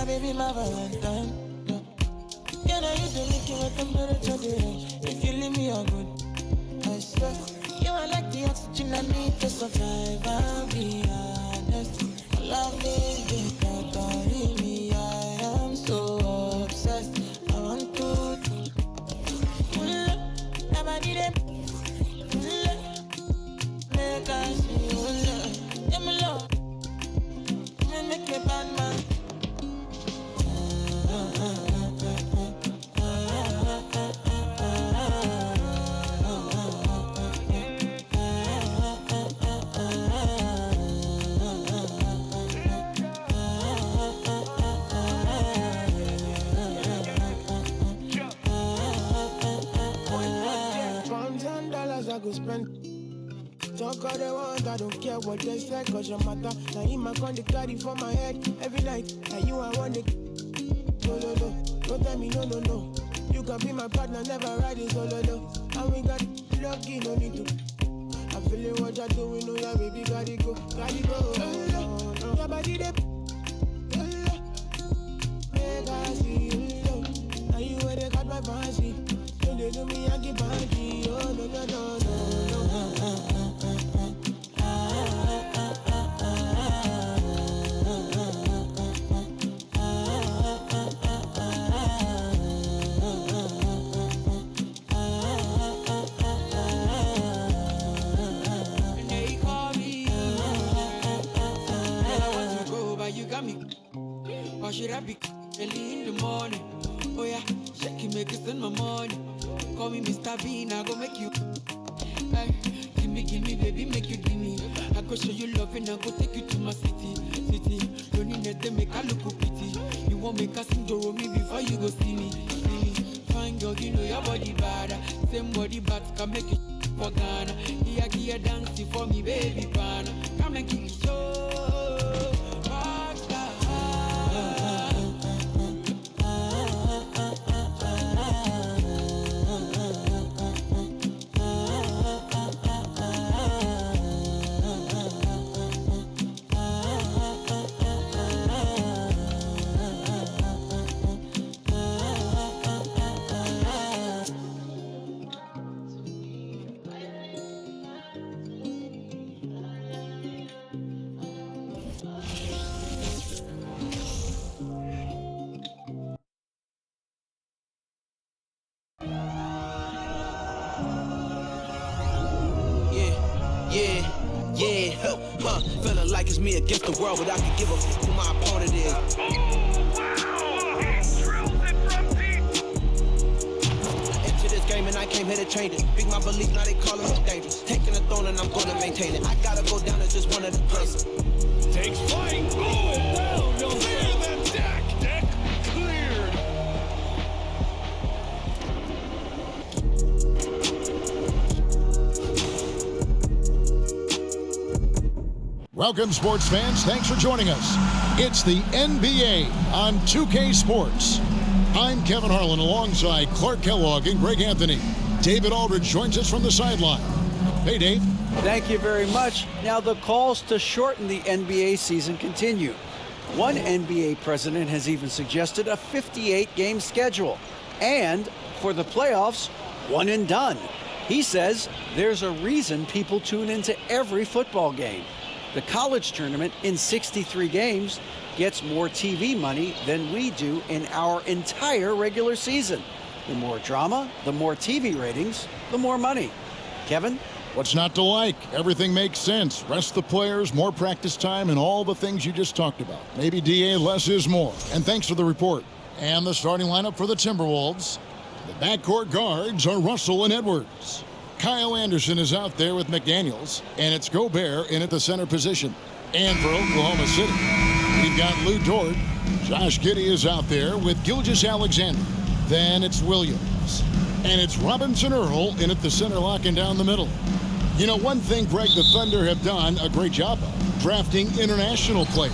baby, my Valentine. Yeah, now you do make my temperature dey. If you leave me a good, I swear. You are like the oxygen I need to survive. I'll be honest. Love is different, don't leave me. I am so obsessed. I want to never need it. Make us see you love. Make a bad man. I go spend. Talk all they want, I don't care what they say, cause your matter. Now in my con, they carry for my head every night. Now you I want it. No, no, no, don't tell me no, no, no. You can be my partner, never ride it solo, no. And we got lucky, no need to. I'm feeling what you're doing, no, yeah, baby, gotta go, gotta go. Your body, they make I see you. Now you where they got my fancy. Don't they do me, I give banky. Oh, no, no, no, no. Or should I be early in the morning? Oh yeah, shake it, make it spend my money. Call me Mr. Bean, I go make you. Hey, give me, baby, make you give me. I go show you love and I go take you to my city. Don't need to make a look pity. You won't make a sing to me before you go see me. Fine girl, you know your body bad. Same body bad can make you for Ghana. Here, dance for me, baby, pana. Come and give me show. Feeling like it's me against the world, but I can give a who my opponent is. Wow! He drills it from deep. I entered this game and I came here to change it. Big my belief, now they calling me dangerous. Taking the throne and I'm gonna maintain it. I gotta go down as just one of the greats. Takes flight. Oh, no. Clear the deck. Deck cleared. Welcome, sports fans. Thanks for joining us. It's the NBA on 2K Sports. I'm Kevin Harlan alongside Clark Kellogg and Greg Anthony. David Aldridge joins us from the sideline. Hey, Dave. Thank you very much. Now, the calls to shorten the NBA season continue. One NBA president has even suggested a 58-game schedule. And for the playoffs, one and done. He says there's a reason people tune into every football game. The college tournament in 63 games gets more TV money than we do in our entire regular season. The more drama, the more TV ratings, the more money. Kevin? What's not to like? Everything makes sense. Rest the players, more practice time, and all the things you just talked about. Maybe DA, less is more. And thanks for the report. And the starting lineup for the Timberwolves. The backcourt guards are Russell and Edwards. Kyle Anderson is out there with McDaniels, and it's Gobert in at the center position. And for Oklahoma City, we've got Lou Dort. Josh Giddy is out there with Gilgeous-Alexander. Then it's Williams. And it's Robinson Earl in at the center, locking down the middle. You know, one thing Greg, the Thunder have done a great job of, drafting international players.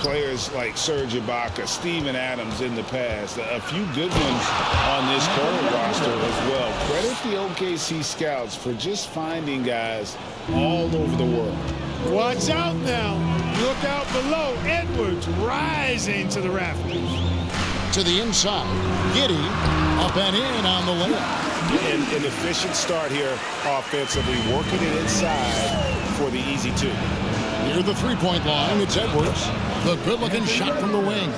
Players like Serge Ibaka, Steven Adams in the past, a few good ones on this current roster as well. Credit the OKC scouts for just finding guys all over the world. Watch out now. Look out below. Edwards rising to the rafters. To the inside. Giddy up and in on the layup. An efficient start here offensively, working it inside for the easy two. Near the three-point line, it's Edwards. The good-looking shot from the wing.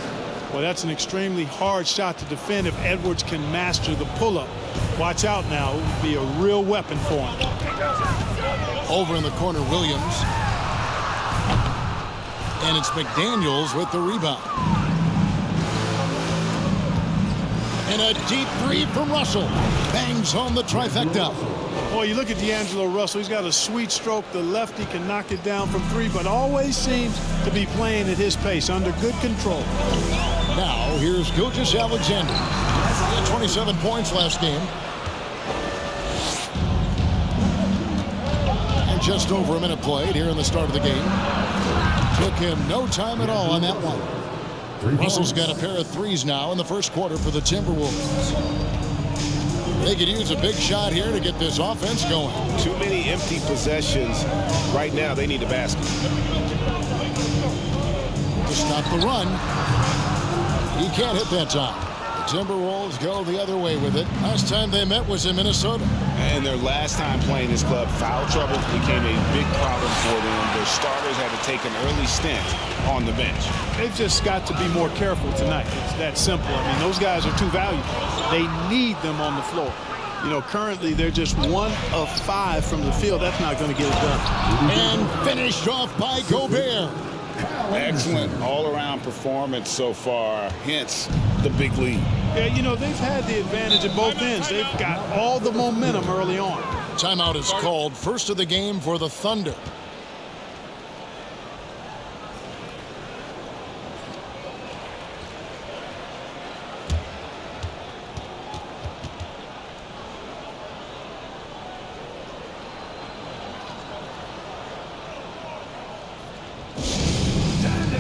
Well, that's an extremely hard shot to defend if Edwards can master the pull-up. Watch out now. It would be a real weapon for him. Over in the corner, Williams. And it's McDaniels with the rebound. And a deep three from Russell. Bangs home the trifecta. Boy, you look at D'Angelo Russell. He's got a sweet stroke. The lefty can knock it down from three, but always seems to be playing at his pace, under good control. Now, here's Gilgeous Alexander. He had 27 points last game. And just over a minute played here in the start of the game. Took him no time at all on that one. Russell's got a pair of threes now in the first quarter for the Timberwolves. They could use a big shot here to get this offense going. Too many empty possessions. Right now, they need a basket. To stop the run. He can't hit that time. The Timberwolves go the other way with it. Last time they met was in Minnesota. And their last time playing this club, foul trouble became a big problem for them. Their starters had to take an early stint on the bench. They've just got to be more careful tonight. It's that simple. I mean, those guys are too valuable. They need them on the floor. You know, currently they're just 1 of 5 from the field. That's not going to get it done. And finished off by Gobert. Excellent all-around performance so far, hence the big lead. Yeah, you know, they've had the advantage at both ends. They've got all the momentum early on. Timeout is called. First of the game for the Thunder.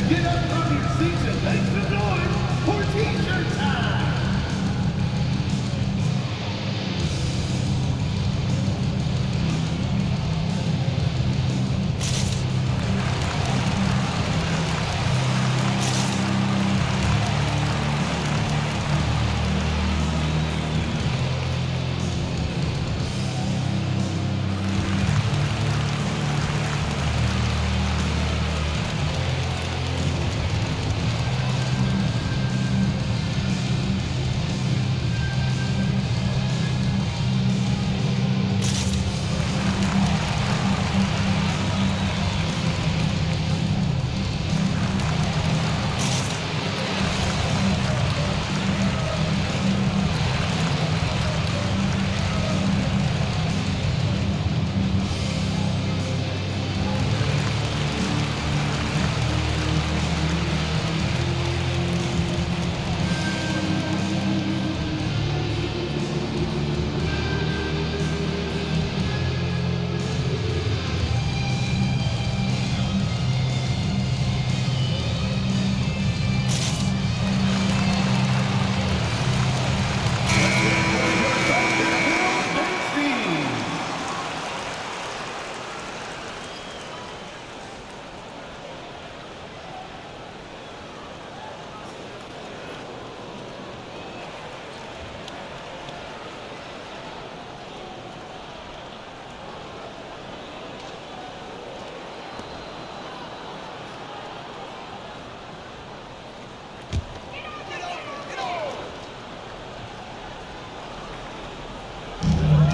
Get up from your seats and make some noise for T-shirt time!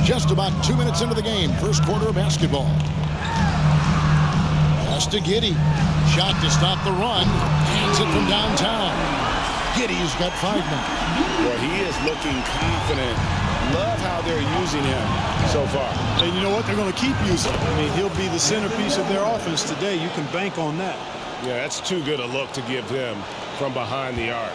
Just about 2 minutes into the game. First quarter of basketball. Pass to Giddy. Shot to stop the run. Hands it from downtown. Giddy's got 5 minutes. Well, he is looking confident. Love how they're using him so far. And you know what? They're going to keep using him. I mean, he'll be the centerpiece of their offense today. You can bank on that. Yeah, that's too good a look to give them from behind the arc.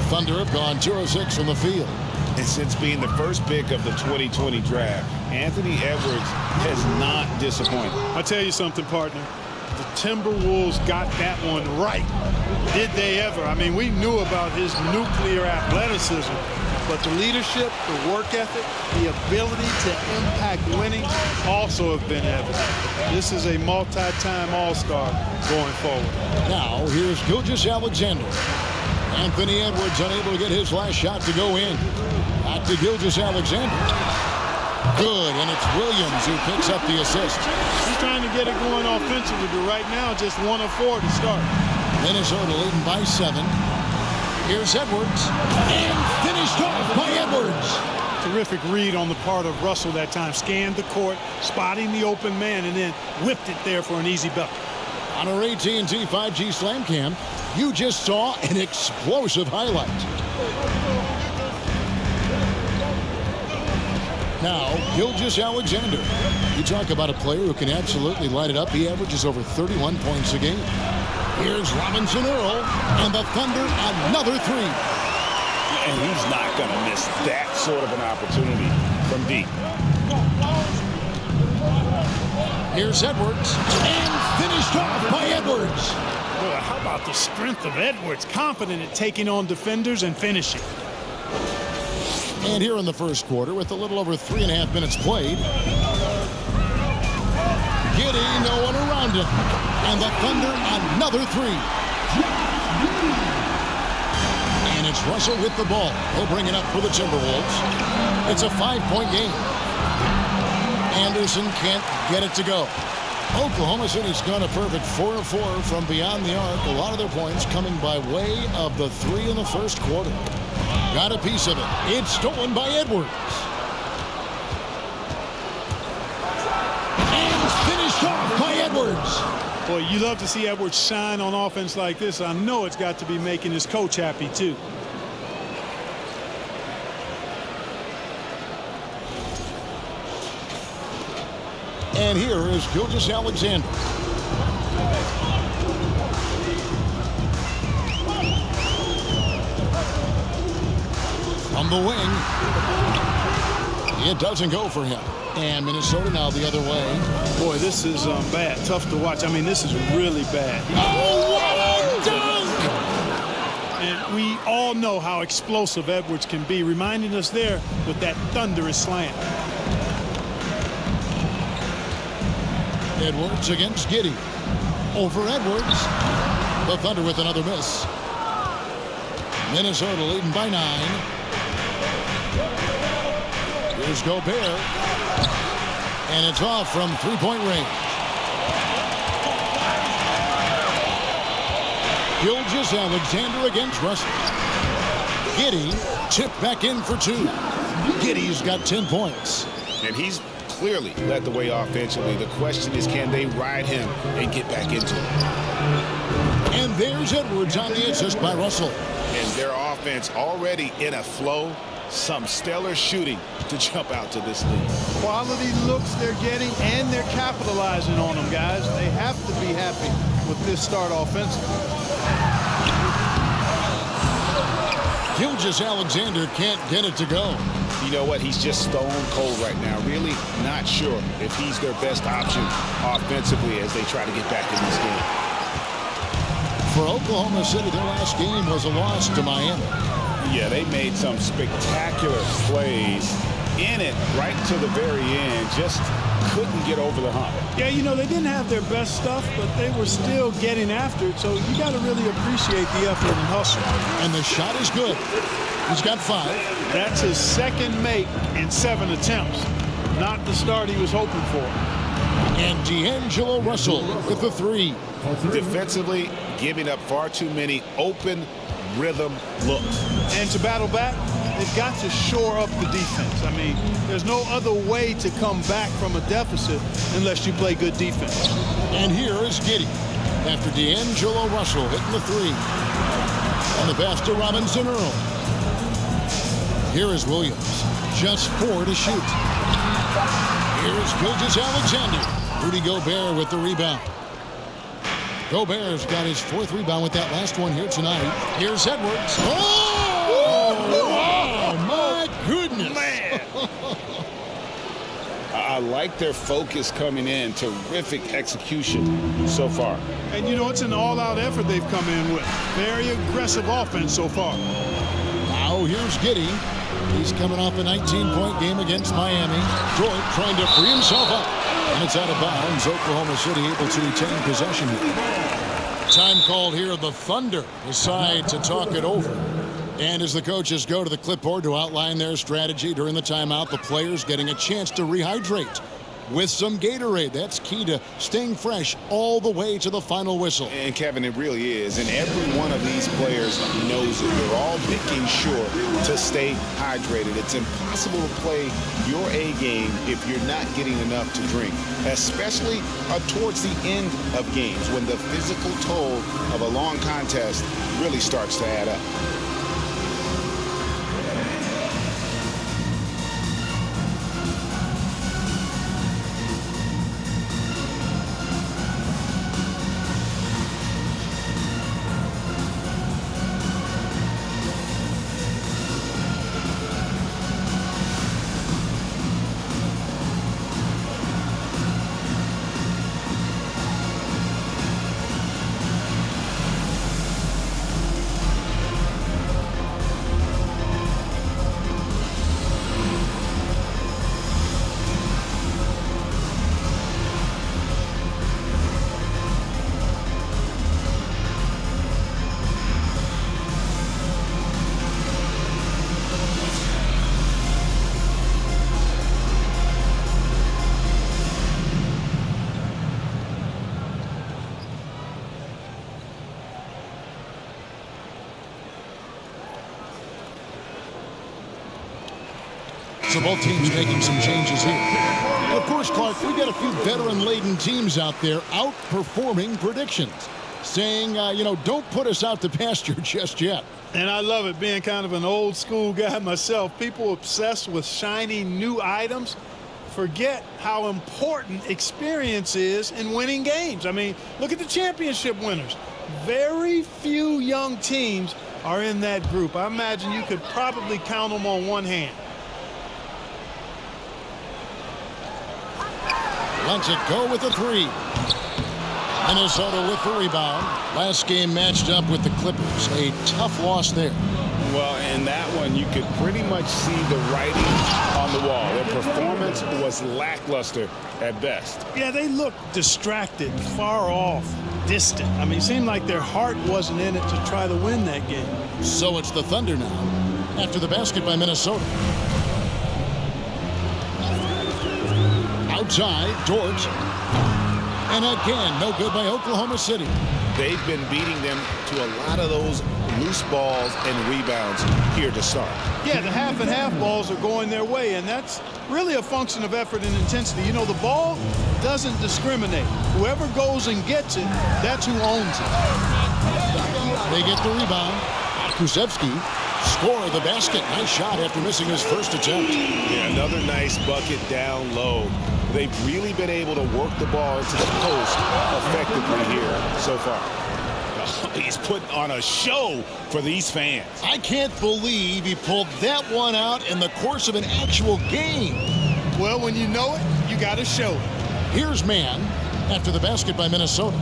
Thunder have gone 2 of 6 from the field. And since being the first pick of the 2020 draft, Anthony Edwards has not disappointed. I'll tell you something, partner. The Timberwolves got that one right. Did they ever? I mean, we knew about his nuclear athleticism, but the leadership, the work ethic, the ability to impact winning also have been evident. This is a multi-time All-Star going forward. Now, here's Gilgeous-Alexander. Anthony Edwards unable to get his last shot to go in. Back to Gilgeous-Alexander. Good, and it's Williams who picks up the assist. He's trying to get it going offensively, but right now just 1 of 4 to start. Minnesota leading by 7. Here's Edwards, and finished off by Edwards. Terrific read on the part of Russell that time. Scanned the court, spotting the open man, and then whipped it there for an easy bucket. On our AT&T 5G Slam Cam, you just saw an explosive highlight. Now, Gilgeous-Alexander. You talk about a player who can absolutely light it up. He averages over 31 points a game. Here's Robinson Earl, and the Thunder another 3. And he's not going to miss that sort of an opportunity from deep. Here's Edwards, and finished off by Edwards. Boy, how about the strength of Edwards? Confident at taking on defenders and finishing. And here in the first quarter, with a little over 3.5 minutes played, Giddy, no one around him. And the Thunder, another 3. And it's Russell with the ball. He'll bring it up for the Timberwolves. It's a 5-point game. Anderson can't get it to go. Oklahoma City's gone a perfect 4 of 4 from beyond the arc. A lot of their points coming by way of the 3 in the first quarter. Got a piece of it. It's stolen by Edwards. And finished off by Edwards. Boy, you love to see Edwards shine on offense like this. I know it's got to be making his coach happy, too. And here is Gilgeous-Alexander. From the wing. It doesn't go for him. And Minnesota now the other way. Boy, this is bad. Tough to watch. I mean, this is really bad. Oh, what a dunk! And we all know how explosive Edwards can be, reminding us there with that thunderous slam. Edwards against Giddy. Over Edwards. The Thunder with another miss. Minnesota leading by 9. Here's Gobert. And it's off from 3-point range. Gilgeous-Alexander against Russell. Giddy tipped back in for 2. Giddy's got 10 points. And he's clearly led the way offensively. The question is, can they ride him and get back into it? And there's Edwards on the assist by Russell. And their offense already in a flow. Some stellar shooting to jump out to this lead. Quality looks they're getting, and they're capitalizing on them, guys. They have to be happy with this start offensively. Gilgeous-Alexander can't get it to go. You know what? He's just stone cold right now. Really not sure if he's their best option offensively as they try to get back in this game. For Oklahoma City, their last game was a loss to Miami. Yeah, they made some spectacular plays in it right to the very end. Just couldn't get over the hump. Yeah, you know, they didn't have their best stuff, but they were still getting after it. So you got to really appreciate the effort and hustle. And the shot is good. He's got 5. That's his second make in 7 attempts. Not the start he was hoping for. And D'Angelo Russell with the 3. Defensively, giving up far too many open rhythm looks. And to battle back, they've got to shore up the defense. I mean, there's no other way to come back from a deficit unless you play good defense. And here is Giddy after D'Angelo Russell hitting the 3. And the pass to Robinson Earl. Here is Williams. Just 4 to shoot. Here is Gilgeous-Alexander. Rudy Gobert with the rebound. Gobert's got his 4th rebound with that last one here tonight. Here's Edwards. Oh, my goodness. Man. I like their focus coming in. Terrific execution so far. And, you know, it's an all-out effort they've come in with. Very aggressive offense so far. Now here's Giddy. He's coming off a 19-point game against Miami. Dort trying to free himself up. And it's out of bounds. Oklahoma City able to retain possession here. Time called here. The Thunder decide to talk it over. And as the coaches go to the clipboard to outline their strategy during the timeout, the players getting a chance to rehydrate with some Gatorade. That's key to staying fresh all the way to the final whistle. And Kevin, it really is. And every one of these players knows it. They're all making sure to stay hydrated. It's impossible to play your A game if you're not getting enough to drink, especially towards the end of games when the physical toll of a long contest really starts to add up. So both teams making some changes here. And of course, Clark, we've got a few veteran-laden teams out there outperforming predictions, saying, don't put us out to pasture just yet. And I love it, being kind of an old school guy myself. People obsessed with shiny new items forget how important experience is in winning games. I mean, look at the championship winners. Very few young teams are in that group. I imagine you could probably count them on one hand. Lets it go with a three. Minnesota with the rebound. Last game matched up with the Clippers. A tough loss there. Well, in that one, you could pretty much see the writing on the wall. Their performance was lackluster at best. Yeah, they looked distracted, far off, distant. I mean, it seemed like their heart wasn't in it to try to win that game. So it's the Thunder now, after the basket by Minnesota. Outside, Dort. And again, no good by Oklahoma City. They've been beating them to a lot of those loose balls and rebounds here to start. Yeah, the half and half balls are going their way, and that's really a function of effort and intensity. You know, the ball doesn't discriminate. Whoever goes and gets it, that's who owns it. They get the rebound. Krzyzewski score the basket. Nice shot after missing his first attempt. Yeah, another nice bucket down low. They've really been able to work the ball into the post effectively here so far. He's putting on a show for these fans. I can't believe he pulled that one out in the course of an actual game. Well, when you know it, you got to show it. Here's Mann after the basket by Minnesota.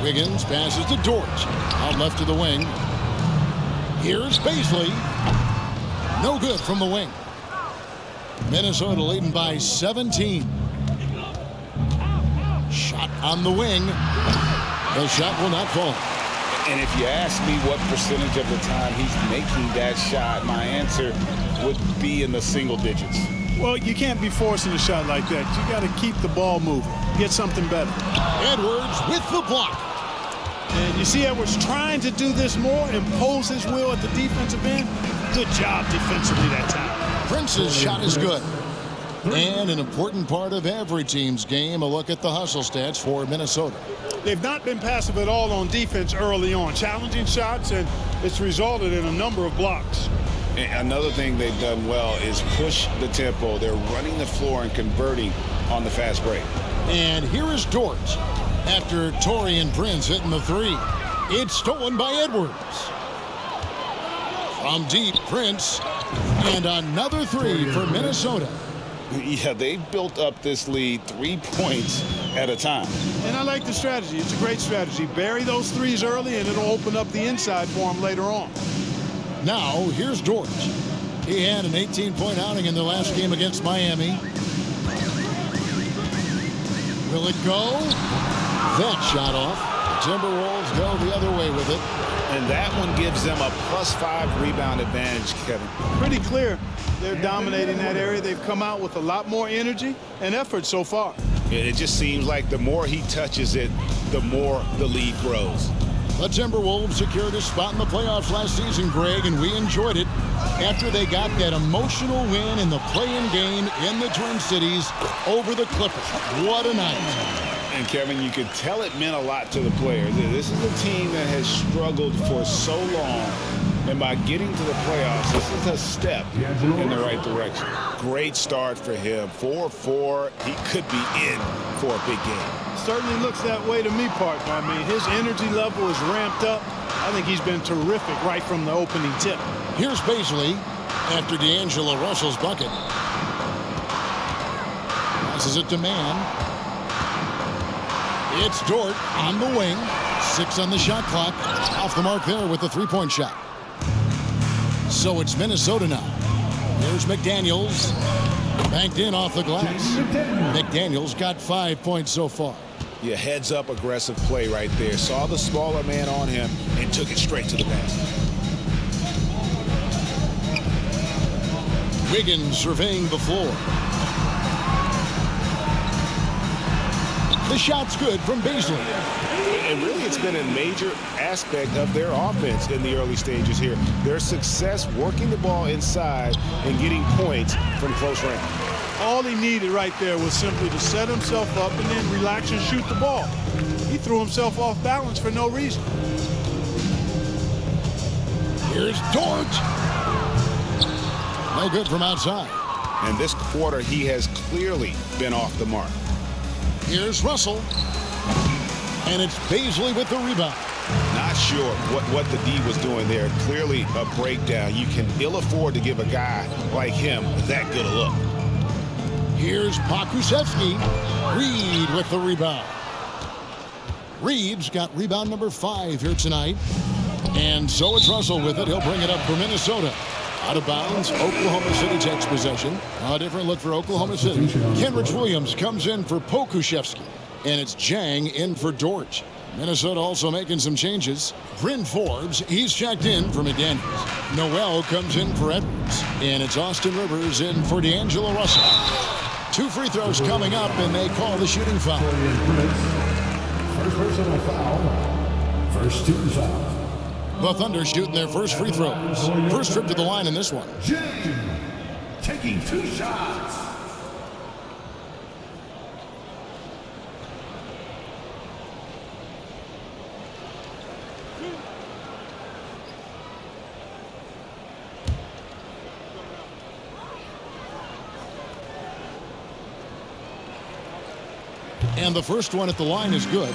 Wiggins passes to Dort. Out left to the wing. Here's Paisley. No good from the wing. Minnesota leading by 17. Shot on the wing. The shot will not fall. And if you ask me what percentage of the time he's making that shot, my answer would be in the single digits. Well, you can't be forcing a shot like that. You got to keep the ball moving. Get something better. Edwards with the block. And you see Edwards trying to do this more, impose his will at the defensive end. Good job defensively that time. Prince's shot is good. And an important part of every team's game, a look at the hustle stats for Minnesota. They've not been passive at all on defense early on. Challenging shots, and it's resulted in a number of blocks. Another thing they've done well is push the tempo. They're running the floor and converting on the fast break. And here is Dort after Taurean Prince hitting the three. It's stolen by Edwards. From deep, Prince. And another three for Minnesota. Yeah, they've built up this lead 3 points at a time. And I like the strategy. It's a great strategy. Bury those threes early, and it'll open up the inside for them later on. Now, here's Dort. He had an 18-point outing in their last game against Miami. Will it go? That shot off. The Timberwolves go the other way with it. And that one gives them a +5 rebound advantage, Kevin. Pretty clear. They're dominating that area. They've come out with a lot more energy and effort so far. It just seems like the more he touches it, the more the lead grows. The Timberwolves secured a spot in the playoffs last season, Greg, and we enjoyed it after they got that emotional win in the play-in game in the Twin Cities over the Clippers. What a night. And, Kevin, you could tell it meant a lot to the players. This is a team that has struggled for so long, and by getting to the playoffs, this is a step in the right direction. Great start for him. 4-4. He could be in for a big game. Certainly looks that way to me, partner. I mean, his energy level is ramped up. I think he's been terrific right from the opening tip. Here's Baisley after D'Angelo Russell's bucket. Passes it to Man. It's Dort on the wing. 6 on the shot clock. Off the mark there with the three-point shot. So it's Minnesota now. Here's McDaniels. Banked in off the glass. McDaniels got 5 points so far. Yeah, heads-up aggressive play right there. Saw the smaller man on him and took it straight to the basket. Wiggins surveying the floor. The shot's good from Baisley. And really, it's been a major aspect of their offense in the early stages here. Their success working the ball inside and getting points from close range. All he needed right there was simply to set himself up and then relax and shoot the ball. He threw himself off balance for no reason. Here's Dort. No good from outside. And this quarter, he has clearly been off the mark. Here's Russell. And it's Baisley with the rebound. Not sure what the D was doing there. Clearly a breakdown. You can ill afford to give a guy like him that good a look. Here's Pokusevski. Reed with the rebound. Reed's got rebound number 5 here tonight. And so it's Russell with it. He'll bring it up for Minnesota. Out of bounds, Oklahoma City takes possession. A different look for Oklahoma City. Kenrich Williams comes in for Pokusevski. And it's Jang in for Dort. Minnesota also making some changes. Bryn Forbes, he's checked in for McDaniels. Noel comes in for Edwards. And it's Austin Rivers in for D'Angelo Russell. 2 free throws coming up, and they call the shooting foul. First personal foul. First team foul. The Thunder shooting their first free throws. First trip to the line in this one. Jang taking 2 shots. And the first one at the line is good.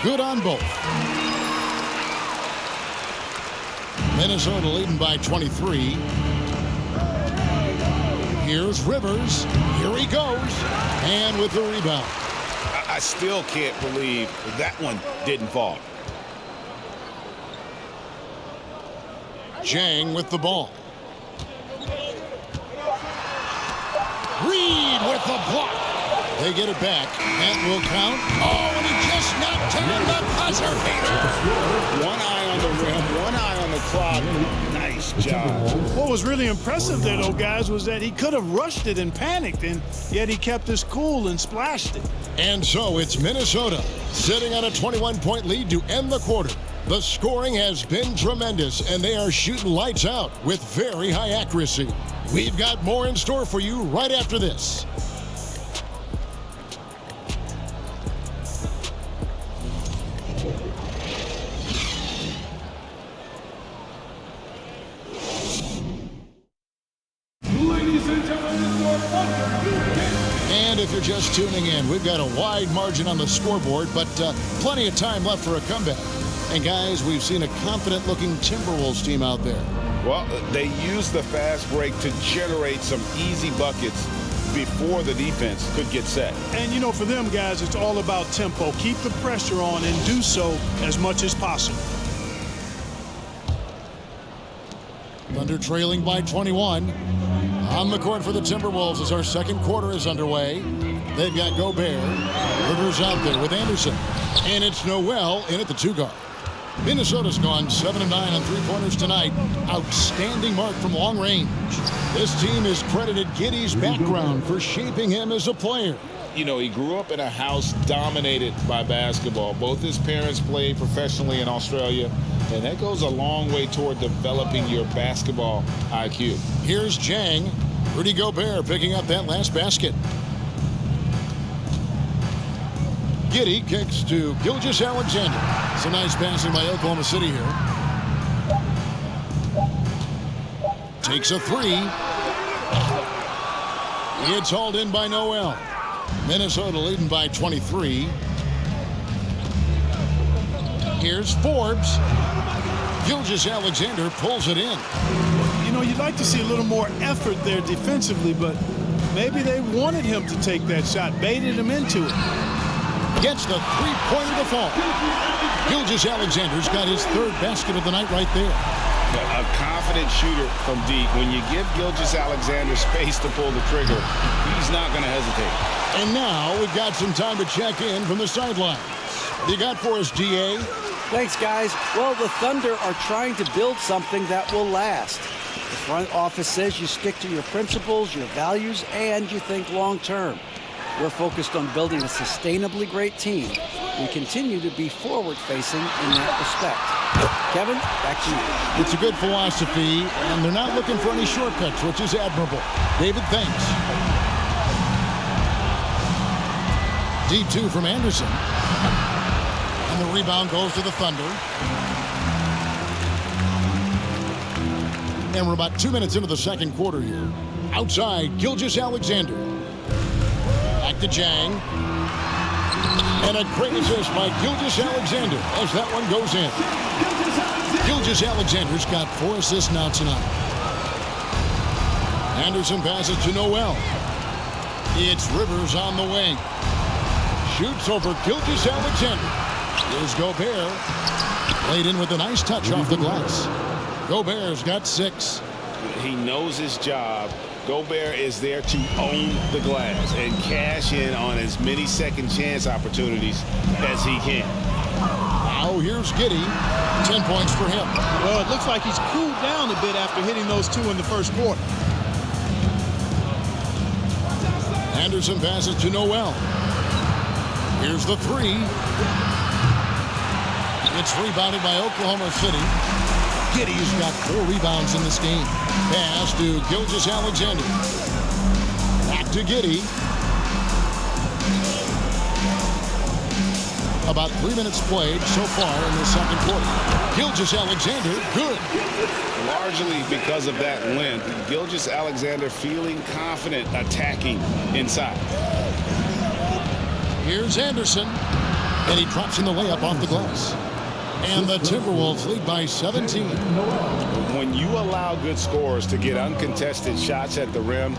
Good on both. Minnesota leading by 23. Here's Rivers. Here he goes. And with the rebound. I still can't believe that one didn't fall. Jang with the ball. Reed with the block. They get it back. That will count. Oh, and he just knocked in the buzzer beater. One eye on the rim, one eye on the clock. Nice job. What was really impressive there, though, guys, was that he could have rushed it and panicked, and yet he kept his cool and splashed it. And so it's Minnesota sitting on a 21-point lead to end the quarter. The scoring has been tremendous, and they are shooting lights out with very high accuracy. We've got more in store for you right after this. Ladies and gentlemen, your Thunder And if you're just tuning in, we've got a wide margin on the scoreboard, but plenty of time left for a comeback. And guys, we've seen a confident-looking Timberwolves team out there. Well, they used the fast break to generate some easy buckets before the defense could get set. And, you know, for them, guys, it's all about tempo. Keep the pressure on and do so as much as possible. Thunder trailing by 21. On the court for the Timberwolves as our second quarter is underway. They've got Gobert. Rivers out there with Anderson. And it's Noel in at the 2-guard. Minnesota's gone 7 of 9 on three-pointers tonight. Outstanding mark from long range. This team has credited Giddy's background for shaping him as a player. You know, he grew up in a house dominated by basketball. Both his parents played professionally in Australia, and that goes a long way toward developing your basketball IQ. Here's Jang. Rudy Gobert picking up that last basket. Giddy kicks to Gilgeous-Alexander. Some nice passing by Oklahoma City here. Takes a three. It's hauled in by Noel. Minnesota leading by 23. Here's Forbes. Gilgeous-Alexander pulls it in. You know, you'd like to see a little more effort there defensively, but maybe they wanted him to take that shot, baited him into it. Gets the three-pointer to fall. Gilgeous-Alexander's got his third basket of the night right there. A confident shooter from deep. When you give Gilgeous-Alexander space to pull the trigger, he's not going to hesitate. And now we've got some time to check in from the sidelines. What do you got for us, DA? Thanks, guys. Well, the Thunder are trying to build something that will last. The front office says you stick to your principles, your values, and you think long-term. We're focused on building a sustainably great team. We continue to be forward-facing in that respect. Kevin, back to you. It's a good philosophy, and they're not looking for any shortcuts, which is admirable. David, thanks. D2 from Anderson. And the rebound goes to the Thunder. And we're about 2 minutes into the second quarter here. Outside, Gilgeous-Alexander. Back to Jang. And a great assist by Gilgeous-Alexander as that one goes in. Gilgeous-Alexander's got 4 assists now tonight. Anderson passes to Noel. It's Rivers on the wing. Shoots over Gilgeous-Alexander. Here's Gobert. Laid in with a nice touch off the glass. Gobert's got 6. He knows his job. Gobert is there to own the glass and cash in on as many second chance opportunities as he can. Now here's Giddy. 10 points for him. Well, it looks like he's cooled down a bit after hitting those 2 in the first quarter. Anderson passes to Noel. Here's the 3. It's rebounded by Oklahoma City. Giddy's got 4 rebounds in this game. Pass to Gilgeous-Alexander. Back to Giddy. About 3 minutes played so far in the second quarter. Gilgeous-Alexander, good. Largely because of that length, Gilgeous-Alexander feeling confident attacking inside. Here's Anderson. And he drops in the layup off the glass. And the Timberwolves lead by 17. When you allow good scorers to get uncontested shots at the rim,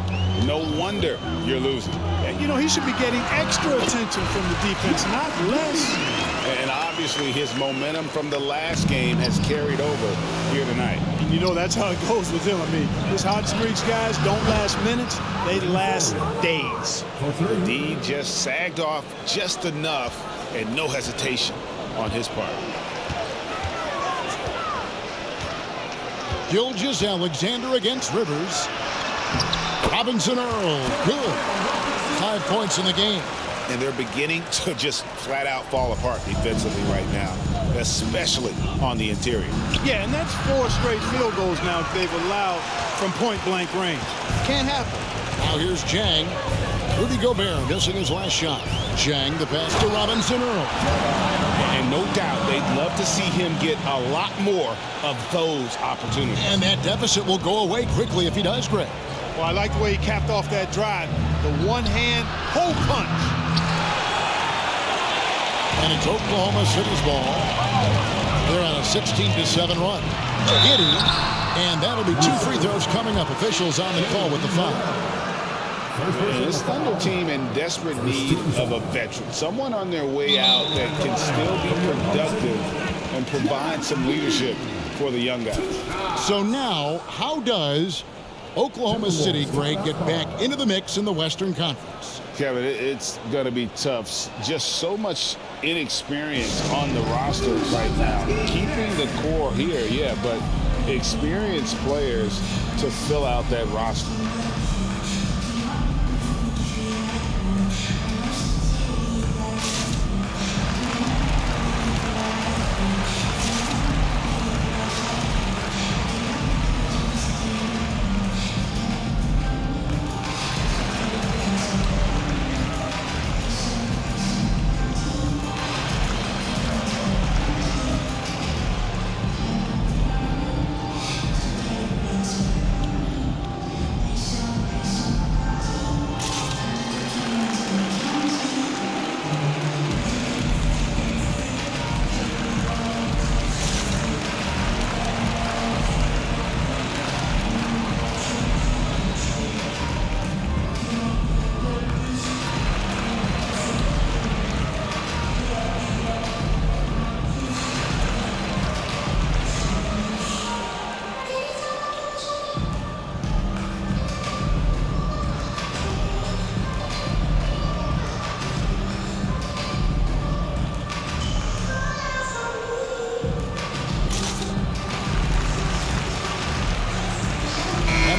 no wonder you're losing. And, you know, he should be getting extra attention from the defense, not less. And obviously his momentum from the last game has carried over here tonight. And, you know, that's how it goes with him. I mean, his hot streaks, guys, don't last minutes. They last days. D just sagged off just enough and no hesitation on his part. Gilgeous-Alexander against Rivers. Robinson Earl, good. 5 points in the game. And they're beginning to just flat out fall apart defensively right now, especially on the interior. Yeah, and that's 4 straight field goals now they've allowed from point-blank range. Can't happen. Now here's Jang. Rudy Gobert missing his last shot. Jang, the pass to Robinson Earl. And no doubt they'd love to see him get a lot more of those opportunities. And that deficit will go away quickly if he does, Greg. Well, I like the way he capped off that drive. The one-hand hole punch. And it's Oklahoma City's ball. They're on a 16-7 run. Giddy, and that'll be 2 free throws coming up. Officials on the call with the foul. This Thunder team in desperate need of a veteran, someone on their way out that can still be productive and provide some leadership for the young guys. So now, how does Oklahoma City, Greg, get back into the mix in the Western Conference? Kevin, it's going to be tough. Just so much inexperience on the roster right now. Keeping the core here, yeah, but experienced players to fill out that roster.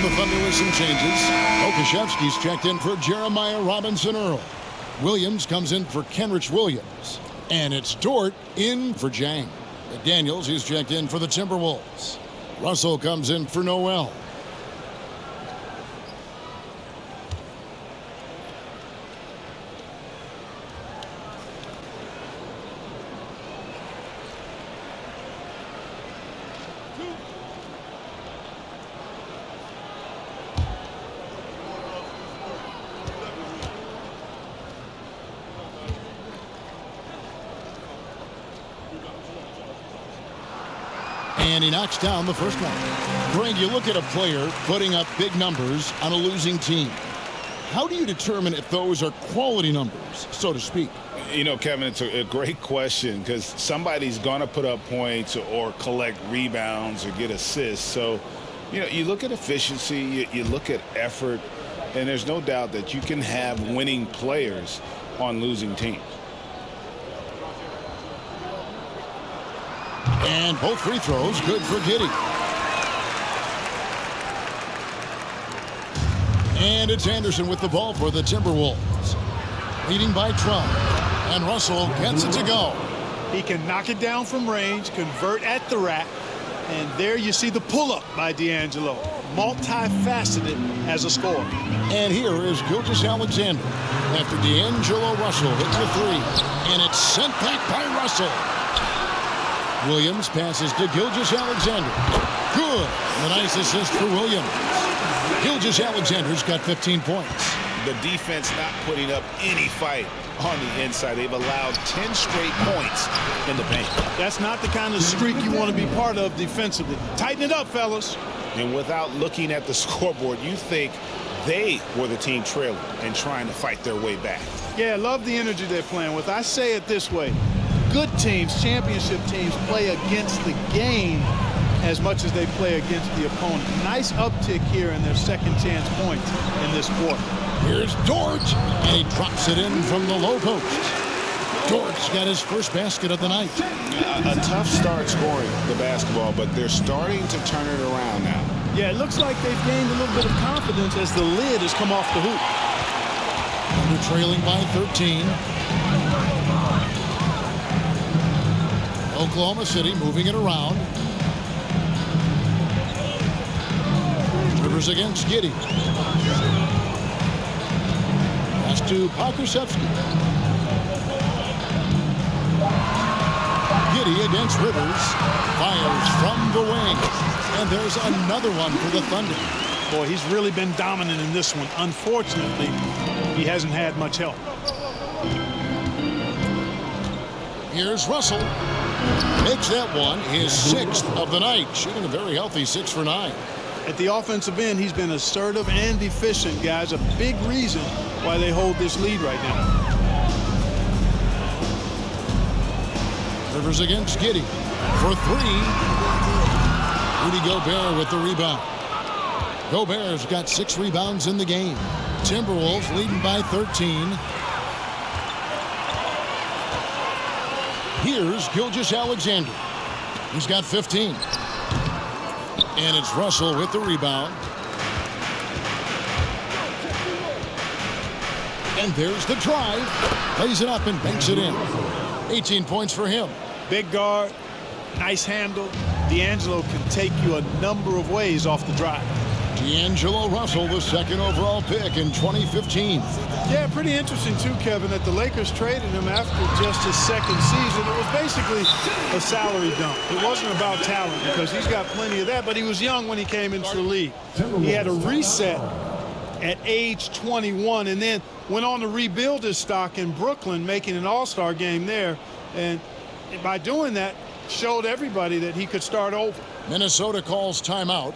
The Thunder with some changes. Okashevsky's checked in for Jeremiah Robinson-Earl. Williams comes in for Kenrich Williams. And it's Dort in for Jang. McDaniels, he's checked in for the Timberwolves. Russell comes in for Noel. And he knocks down the first one. Greg, you look at a player putting up big numbers on a losing team. How do you determine if those are quality numbers, so to speak? You know, Kevin, it's a great question because somebody's going to put up points or collect rebounds or get assists. So, you know, you look at efficiency, you look at effort, and there's no doubt that you can have winning players on losing teams. And both free throws good for Giddy. And it's Anderson with the ball for the Timberwolves. Leading by 12. And Russell gets it to go. He can knock it down from range, convert at the rack, and there you see the pull-up by D'Angelo. Multifaceted as a scorer. And here is Gilgeous-Alexander after D'Angelo Russell hits the three. And it's sent back by Russell. Williams passes to Gilgeous-Alexander. Good. A nice assist for Williams. Gilgeous-Alexander's got 15 points. The defense not putting up any fight on the inside. They've allowed 10 straight points in the paint. That's not the kind of streak you want to be part of defensively. Tighten it up, fellas. And without looking at the scoreboard, you think they were the team trailing and trying to fight their way back. Yeah, I love the energy they're playing with. I say it this way. Good teams, championship teams, play against the game as much as they play against the opponent. Nice uptick here in their second chance points in this quarter. Here's Dort, and he drops it in from the low post. Dort's got his first basket of the night. A tough start scoring the basketball, but they're starting to turn it around now. Yeah, it looks like they've gained a little bit of confidence as the lid has come off the hoop. They're trailing by 13. Oklahoma City moving it around. Rivers against Giddy. Pass to Pokusevski. Giddy against Rivers. Fires from the wing. And there's another one for the Thunder. Boy, he's really been dominant in this one. Unfortunately, he hasn't had much help. Here's Russell. Makes that one his 6th of the night, shooting a very healthy 6 for 9. At the offensive end, he's been assertive and efficient, guys. A big reason why they hold this lead right now. Rivers against Giddy for 3. Rudy Gobert with the rebound. Gobert's got 6 rebounds in the game. Timberwolves leading by 13. Here's Gilgeous-Alexander. He's got 15. And it's Russell with the rebound. And there's the drive. Lays it up and banks it in. 18 points for him. Big guard, nice handle. D'Angelo can take you a number of ways off the drive. D'Angelo Russell, the 2nd overall pick in 2015. Yeah, pretty interesting too, Kevin, that the Lakers traded him after just his 2nd season. It was basically a salary dump. It wasn't about talent because he's got plenty of that, but he was young when he came into the league. He had a reset at age 21 and then went on to rebuild his stock in Brooklyn, making an all-star game there. And by doing that, showed everybody that he could start over. Minnesota calls timeout.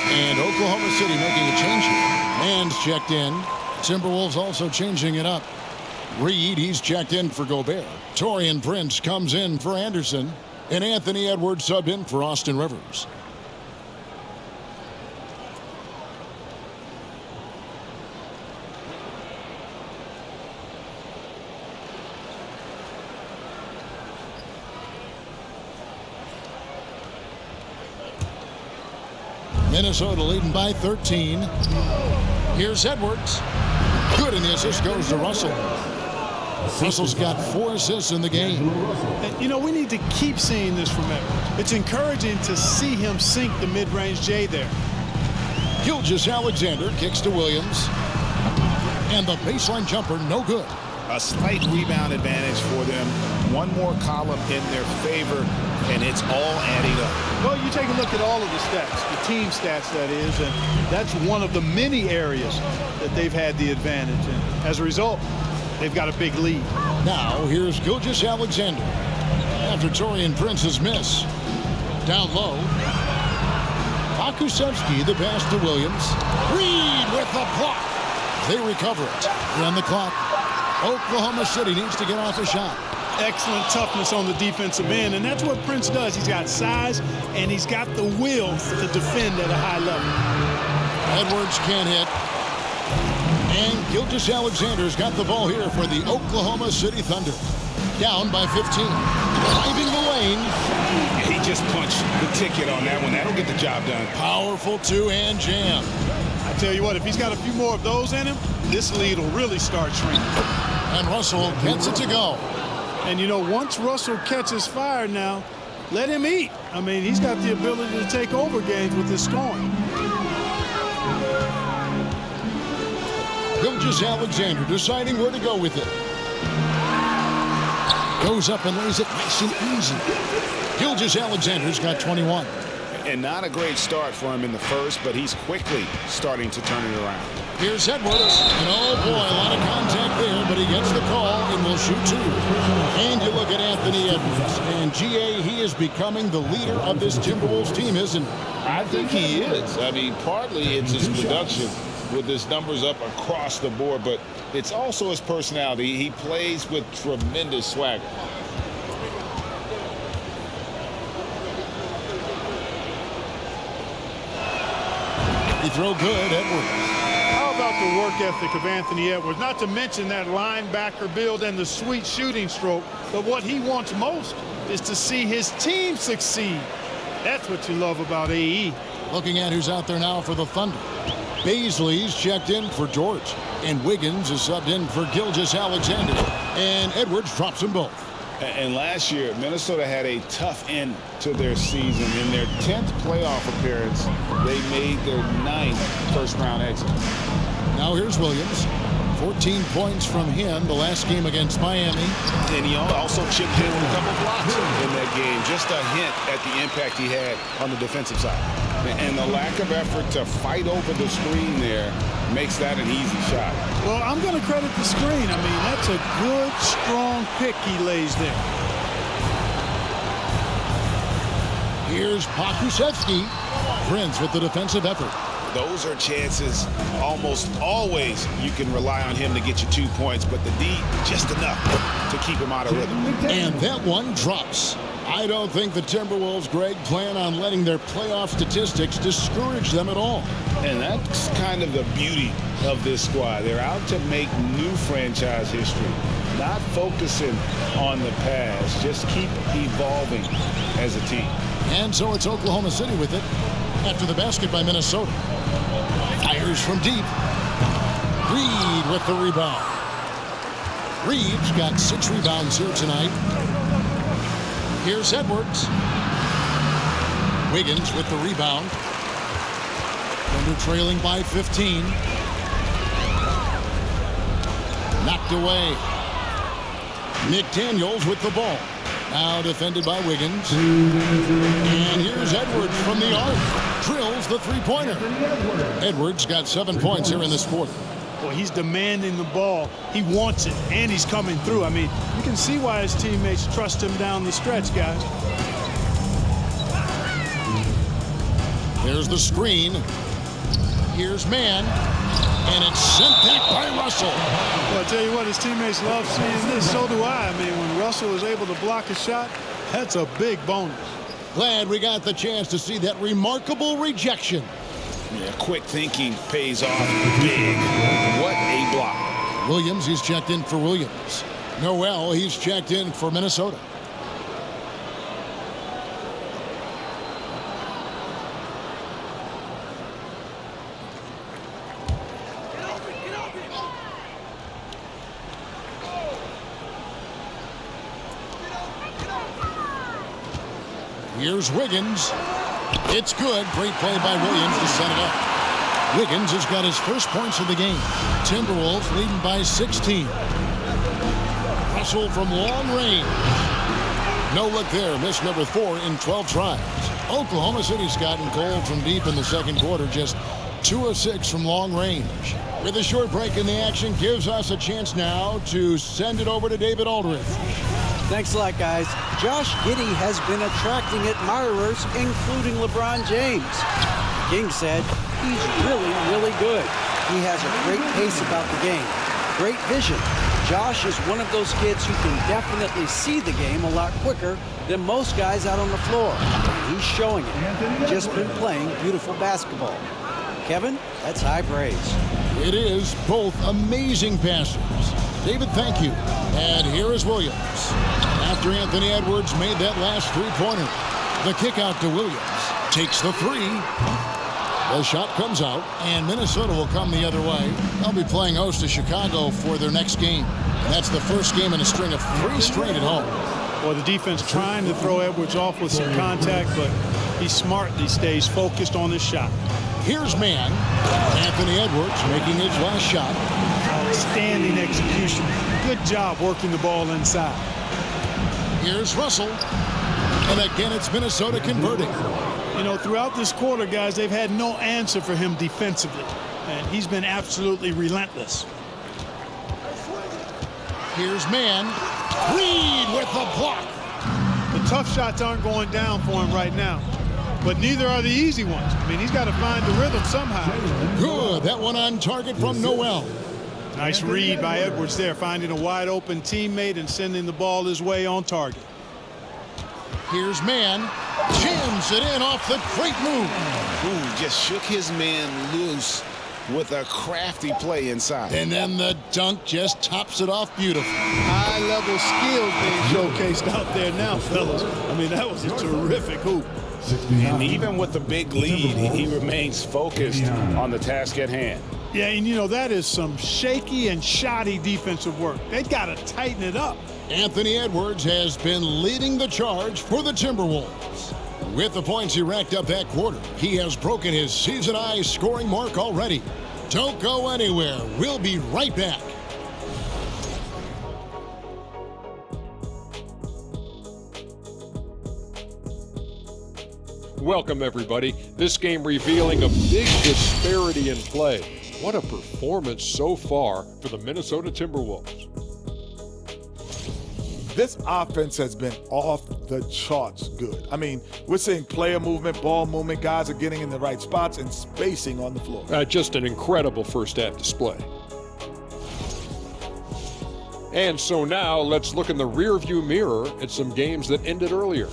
And Oklahoma City making a change here. Man's checked in. Timberwolves also changing it up. Reed, he's checked in for Gobert. Taurean Prince comes in for Anderson. And Anthony Edwards subbed in for Austin Rivers. Minnesota leading by 13. Here's Edwards. Good, and the assist goes to Russell. Russell's got 4 assists in the game. And, you know, we need to keep seeing this from Edwards. It's encouraging to see him sink the mid-range J there. Gilgeous-Alexander kicks to Williams. And the baseline jumper, no good. A slight rebound advantage for them. One more column in their favor, and it's all adding up. Well, you take a look at all of the stats, the team stats, that is, and that's one of the many areas that they've had the advantage. And as a result, they've got a big lead. Now, here's Gilgeous-Alexander. After Taurean Prince's miss. Down low. Pokusevski, the pass to Williams. Reed with the block. They recover it. Run the clock. Oklahoma City needs to get off a shot. Excellent toughness on the defensive end, and that's what Prince does. He's got size, and he's got the will to defend at a high level. Edwards can't hit. And Gilgeous-Alexander's got the ball here for the Oklahoma City Thunder. Down by 15. Driving the lane. He just punched the ticket on that one. That'll get the job done. Powerful two-hand jam. I tell you what, if he's got a few more of those in him, this lead will really start shrinking. And Russell gets it to go. And, you know, once Russell catches fire now, let him eat. I mean, he's got the ability to take over games with his scoring. Gilgeous-Alexander deciding where to go with it. Goes up and lays it nice and easy. Gilgeous-Alexander's got 21. And not a great start for him in the first, but he's quickly starting to turn it around. Here's Edwards. And oh boy, a lot of contact there, but he gets the call and will shoot 2. And you look at Anthony Edwards. And GA, he is becoming the leader of this Timberwolves team, isn't he? I think he is. I mean, partly it's his production with his numbers up across the board, but it's also his personality. He plays with tremendous swagger. He throw good, Edwards. How about the work ethic of Anthony Edwards? Not to mention that linebacker build and the sweet shooting stroke, but what he wants most is to see his team succeed. That's what you love about AE. Looking at who's out there now for the Thunder. Baisley's checked in for George. And Wiggins is subbed in for Gilgeous-Alexander. And Edwards drops them both. And last year, Minnesota had a tough end to their season. In their 10th playoff appearance, they made their 9th first-round exit. Now here's Williams. 14 points from him the last game against Miami. And he also chipped in with a couple blocks in that game. Just a hint at the impact he had on the defensive side. And the lack of effort to fight over the screen there makes that an easy shot. Well, I'm going to credit the screen. I mean, that's a good, strong pick he lays there. Here's Pokusevski. Prince with the defensive effort. Those are chances almost always you can rely on him to get you 2 points, but the D just enough to keep him out of rhythm. And that one drops. I don't think the Timberwolves, Greg, plan on letting their playoff statistics discourage them at all. And that's kind of the beauty of this squad. They're out to make new franchise history, not focusing on the past, just keep evolving as a team. And so it's Oklahoma City with it after the basket by Minnesota. Fires from deep. Reed with the rebound. Reed's got 6 rebounds here tonight. Here's Edwards. Wiggins with the rebound. Thunder trailing by 15. Knocked away. Nick Daniels with the ball. Now defended by Wiggins. And here's Edwards from the arc. Drills the three-pointer. Edwards got 7 points here in this quarter. Well, he's demanding the ball. He wants it, and he's coming through. I mean, you can see why his teammates trust him down the stretch, guys. There's the screen. Here's man. And it's sent back by Russell. Well, I tell you what, his teammates love seeing this. So do I. I mean, when Russell is able to block a shot, that's a big bonus. Glad we got the chance to see that remarkable rejection. Yeah, quick thinking pays off big. What a block. Williams, he's checked in for Williams. Noel, he's checked in for Minnesota. Here's Wiggins. It's good. Great play by Williams to set it up. Wiggins has got his first points of the game. Timberwolves leading by 16. Russell from long range. No look there. Miss number 4 in 12 tries. Oklahoma City's gotten cold from deep in the second quarter. Just 2 of 6 from long range. With a short break in the action, gives us a chance now to send it over to David Aldridge. Thanks a lot, guys. Josh Giddy has been attracting admirers, including LeBron James. King said he's really, really good. He has a great pace about the game, great vision. Josh is one of those kids who can definitely see the game a lot quicker than most guys out on the floor. And he's showing it. Just been playing beautiful basketball. Kevin, that's high praise. It is both amazing passers. David, thank you. And here is Williams. After Anthony Edwards made that last three-pointer, the kick out to Williams. Takes the 3. The shot comes out, and Minnesota will come the other way. They'll be playing host to Chicago for their next game. And that's the first game in a string of 3 straight at home. Well, the defense trying to throw Edwards off with some contact, but he smartly stays focused on his shot. Here's man. Anthony Edwards making his last shot. Outstanding execution. Good job working the ball inside. Here's Russell. And again, it's Minnesota converting. You know, throughout this quarter, guys, they've had no answer for him defensively. And he's been absolutely relentless. Here's Mann. Reed with the block. The tough shots aren't going down for him right now. But neither are the easy ones. I mean, he's got to find the rhythm somehow. Good. That one on target from Noel. Nice read by Edwards there, finding a wide open teammate and sending the ball his way on target. Here's Mann. Jams it in off the great move. Ooh, just shook his man loose with a crafty play inside. And then the dunk just tops it off beautifully. High-level skills being showcased out there now, fellas. I mean, that was a terrific hoop. And even with the big lead, he remains focused on the task at hand. Yeah, and you know, that is some shaky and shoddy defensive work. They've got to tighten it up. Anthony Edwards has been leading the charge for the Timberwolves. With the points he racked up that quarter, he has broken his season-high scoring mark already. Don't go anywhere. We'll be right back. Welcome, everybody. This game revealing a big disparity in play. What a performance so far for the Minnesota Timberwolves. This offense has been off the charts good. I mean, we're seeing player movement, ball movement, guys are getting in the right spots and spacing on the floor. Just an incredible first half display. And so now let's look in the rearview mirror at some games that ended earlier.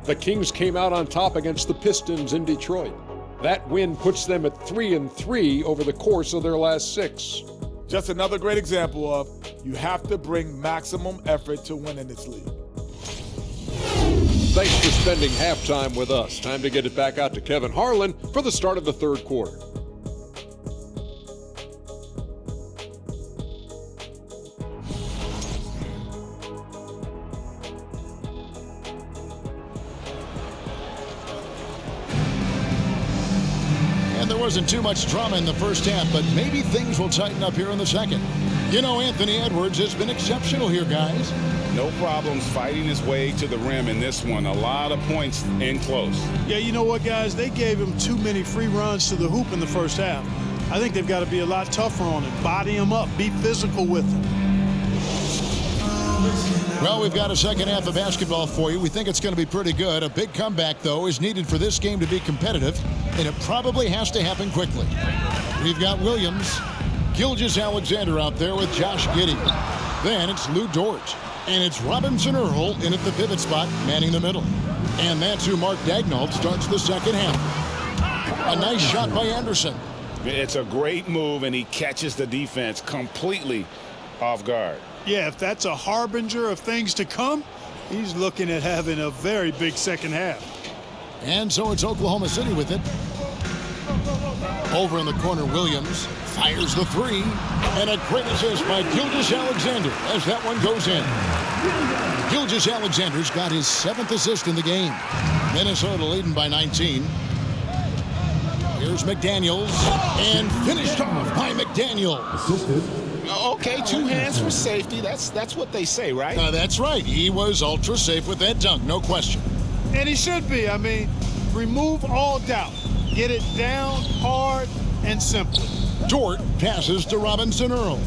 The Kings came out on top against the Pistons in Detroit. That win puts them at 3-3 over the course of their last 6. Just another great example of you have to bring maximum effort to win in this league. Thanks for spending halftime with us. Time to get it back out to Kevin Harlan for the start of the third quarter. There wasn't too much drama in the first half, but maybe things will tighten up here in the second. You know, Anthony Edwards has been exceptional here, guys. No problems fighting his way to the rim in this one. A lot of points in close. Yeah, you know what, guys? They gave him too many free runs to the hoop in the first half. I think they've got to be a lot tougher on him. Body him up. Be physical with him. Well, we've got a second half of basketball for you. We think it's going to be pretty good. A big comeback, though, is needed for this game to be competitive, and it probably has to happen quickly. We've got Williams, Gilgeous-Alexander out there with Josh Giddy. Then it's Lou Dort, and it's Robinson Earl in at the pivot spot, manning the middle. And that's who Mark Daigneault starts the second half. A nice shot by Anderson. It's a great move, and he catches the defense completely off guard. Yeah, if that's a harbinger of things to come, he's looking at having a very big second half. And so it's Oklahoma City with it. Over in the corner, Williams fires the three. And a great assist by Gilgeous-Alexander as that one goes in. Gilgeous-Alexander's got his 7th assist in the game. Minnesota leading by 19. Here's McDaniels. And finished off by McDaniels. Okay, 2 hands for safety. That's what they say, right? That's right. He was ultra safe with that dunk, no question. And he should be. I mean, remove all doubt. Get it down hard and simple. Dort passes to Robinson Earl.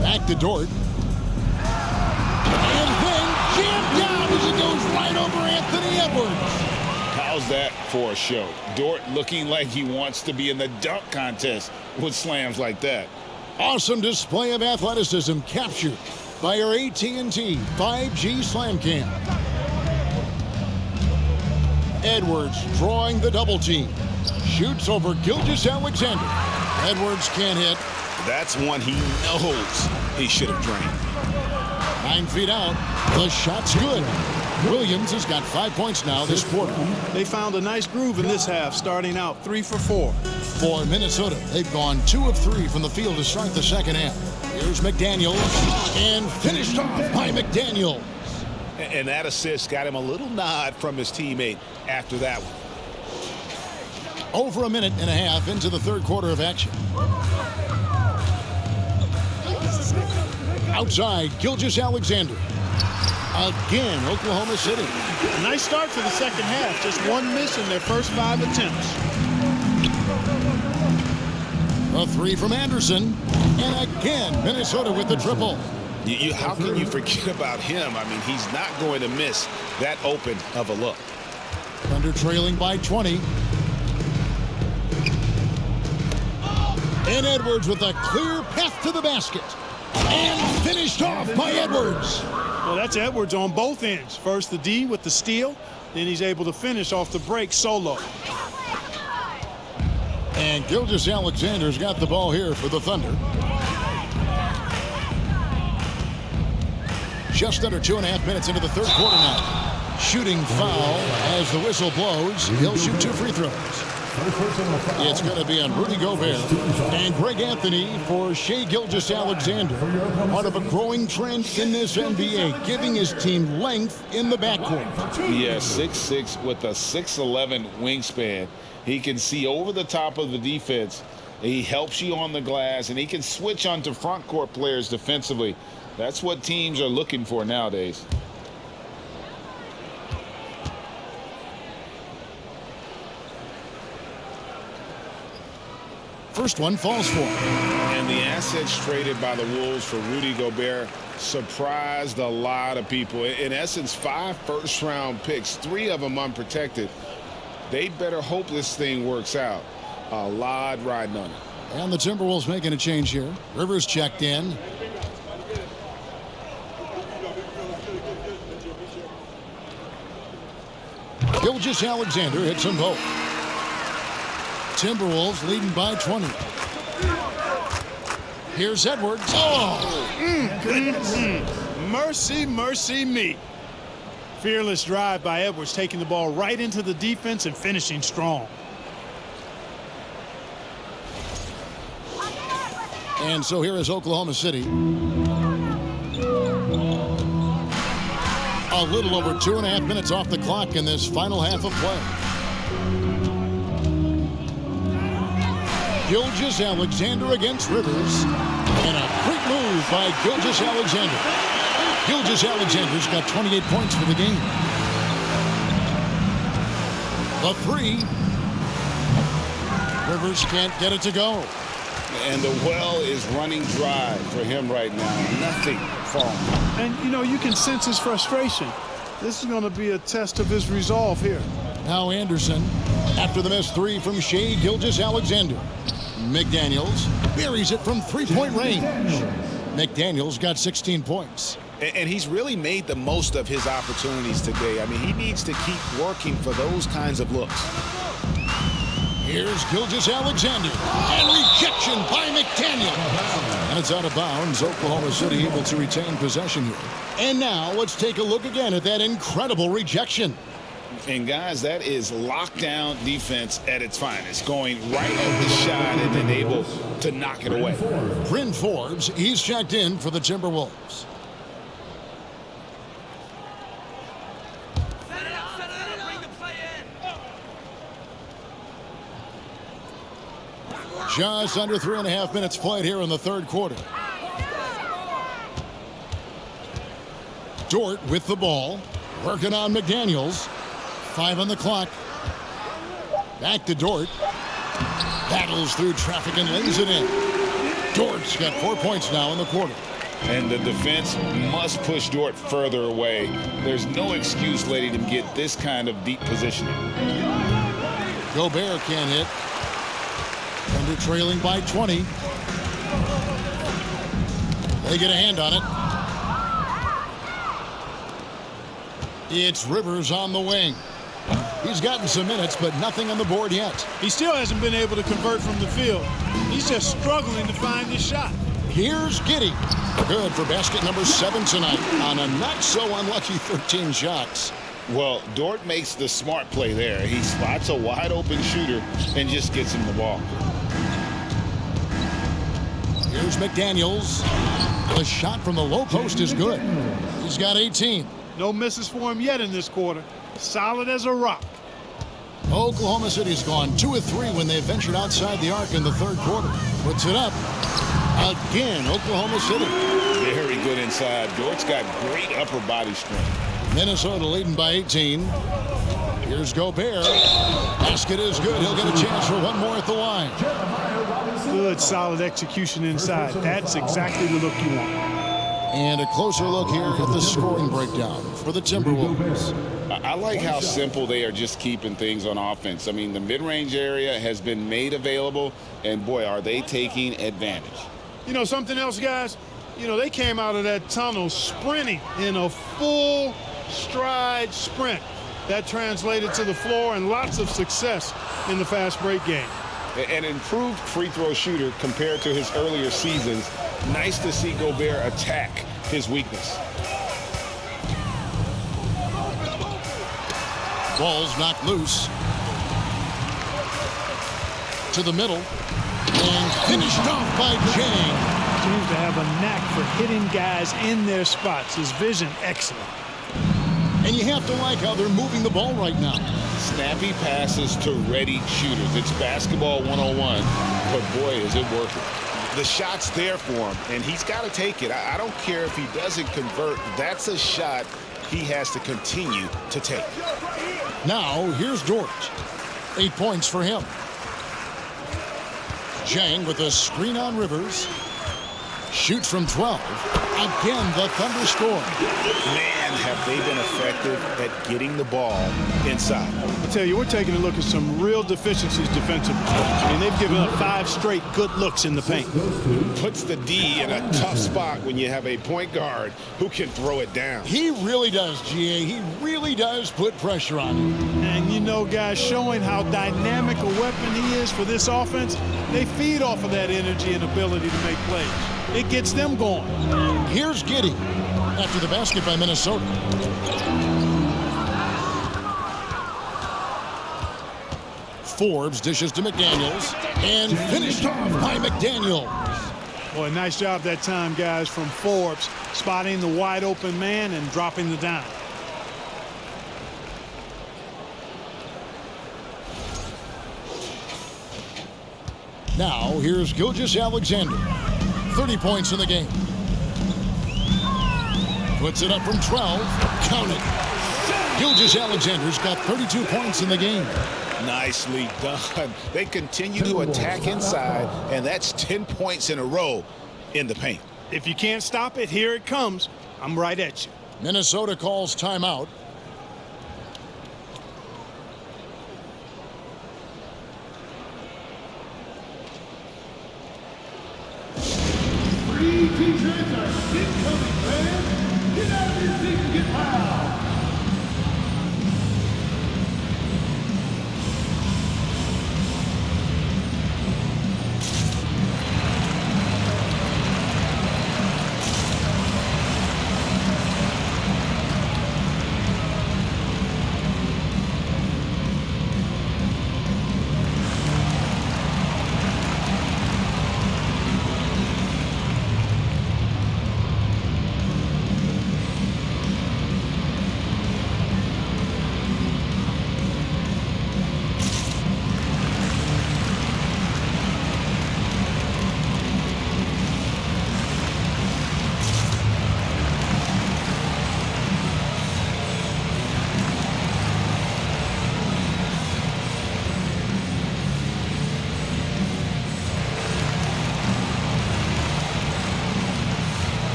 Back to Dort. And then jammed down as it goes right over Anthony Edwards. How's that for a show? Dort looking like he wants to be in the dunk contest with slams like that. Awesome display of athleticism captured by our AT&T 5G Slam Cam. Edwards drawing the double team. Shoots over Gilgeous-Alexander. Edwards can't hit. That's one he knows he should have drained. 9 feet out. The shot's good. Williams has got 5 points now this quarter. They found a nice groove in this half, starting out 3 for 4. For Minnesota, they've gone 2 of 3 from the field to start the second half. Here's McDaniels, and finished off by McDaniels. And that assist got him a little nod from his teammate after that one. Over a minute and a half into the third quarter of action. Outside, Gilgeous-Alexander. Again, Oklahoma City. A nice start to the second half. Just one miss in their first 5 attempts. A three from Anderson. And again, Minnesota with the triple. How can you forget about him? I mean, he's not going to miss that open of a look. Thunder trailing by 20. And Edwards with a clear path to the basket. And finished off by Edwards. Well, that's Edwards on both ends. First the D with the steal, then he's able to finish off the break solo. And Gilgeous-Alexander's got the ball here for the Thunder. Just under 2.5 minutes into the third quarter now. Shooting foul as the whistle blows. He'll shoot 2 free throws. It's going to be on Rudy Gobert and Greg Anthony for Shai Gilgeous-Alexander. Part of a growing trend in this NBA, giving his team length in the backcourt. Yeah, 6'6" with a 6'11" wingspan. He can see over the top of the defense. He helps you on the glass, and he can switch onto front court players defensively. That's what teams are looking for nowadays. First one falls for him. And the assets traded by the Wolves for Rudy Gobert surprised a lot of people. In essence, 5 first-round picks, 3 of them unprotected. They better hope this thing works out. A lot riding on it. And the Timberwolves making a change here. Rivers checked in. Gilgeous-Alexander hits them both. Timberwolves leading by 20. Here's Edwards. Mercy, mercy me. Fearless drive by Edwards, taking the ball right into the defense and finishing strong. And so here is Oklahoma City. A little over 2.5 minutes off the clock in this final half of play. Gilgeous-Alexander against Rivers. And a quick move by Gilgeous-Alexander. Gilgeous-Alexander's got 28 points for the game. The three. Rivers can't get it to go. And the well is running dry for him right now. Nothing falling. And, you know, you can sense his frustration. This is going to be a test of his resolve here. Now Anderson, after the missed three from Shai Gilgeous-Alexander. McDaniels buries it from three-point range. McDaniels got 16 points. And he's really made the most of his opportunities today. I mean, he needs to keep working for those kinds of looks. Here's Gilgeous-Alexander. And rejection by McDaniel. And it's out of bounds. Oklahoma City able to retain possession here. And now let's take a look again at that incredible rejection. And guys, that is lockdown defense at its finest. Going right at the shot and then able to knock it away. Bryn Forbes, he's checked in for the Timberwolves. Just under 3.5 minutes played here in the third quarter. Dort with the ball. Working on McDaniels. 5 on the clock. Back to Dort. Battles through traffic and lays it in. Dort's got 4 points now in the quarter. And the defense must push Dort further away. There's no excuse letting him get this kind of deep positioning. Gobert can't hit. Thunder trailing by 20. They get a hand on it. It's Rivers on the wing. He's gotten some minutes, but nothing on the board yet. He still hasn't been able to convert from the field. He's just struggling to find his shot. Here's Giddy. Good for basket number 7 tonight on a not-so-unlucky 13 shots. Well, Dort makes the smart play there. He spots a wide-open shooter and just gets him the ball. Here's McDaniels. The shot from the low post is good. He's got 18. No misses for him yet in this quarter. Solid as a rock. Oklahoma City's gone 2 of 3 when they ventured outside the arc in the third quarter. Puts it up. Again, Oklahoma City. Very good inside. Dort's got great upper body strength. Minnesota leading by 18. Here's Gobert. Basket is good. He'll get a chance for one more at the line. Good, solid execution inside. That's exactly the look you want. And a closer look here at the scoring breakdown for the Timberwolves. I like how simple they are just keeping things on offense. I mean, the mid-range area has been made available, and boy, are they taking advantage. You know something else, guys? You know, they came out of that tunnel sprinting in a full stride sprint. That translated to the floor and lots of success in the fast break game. An improved free throw shooter compared to his earlier seasons. Nice to see Gobert attack his weakness. Ball's knocked loose. To the middle. And finished off by Jang. Seems to have a knack for hitting guys in their spots. His vision, excellent. And you have to like how they're moving the ball right now. Snappy passes to ready shooters. It's basketball 101, but boy, is it working. The shot's there for him, and he's got to take it. I don't care if he doesn't convert. That's a shot he has to continue to take. Now, here's Dort. 8 points for him. Jang with a screen on Rivers. Shoots from 12. Again, the Thunder score. Man, have they been effective at getting the ball inside. I tell you, we're taking a look at some real deficiencies defensively. And they've given up 5 straight good looks in the paint. Puts the D in a tough spot when you have a point guard who can throw it down. He really does, GA. He really does put pressure on him. And you know, guys, showing how dynamic a weapon he is for this offense, they feed off of that energy and ability to make plays. It gets them going. Here's Giddy after the basket by Minnesota. Forbes dishes to McDaniels and finished off by McDaniels. Boy, nice job that time, guys, from Forbes, spotting the wide open man and dropping the dime. Now, here's Gilgeous-Alexander. 30 points in the game. Puts it up from 12. Count it. Gilgeous-Alexander's got 32 points in the game. Nicely done. They continue to attack inside, and that's 10 points in a row in the paint. If you can't stop it, here it comes. I'm right at you. Minnesota calls timeout. Free t-shirts are incoming, fans. Get out of your seats and get loud.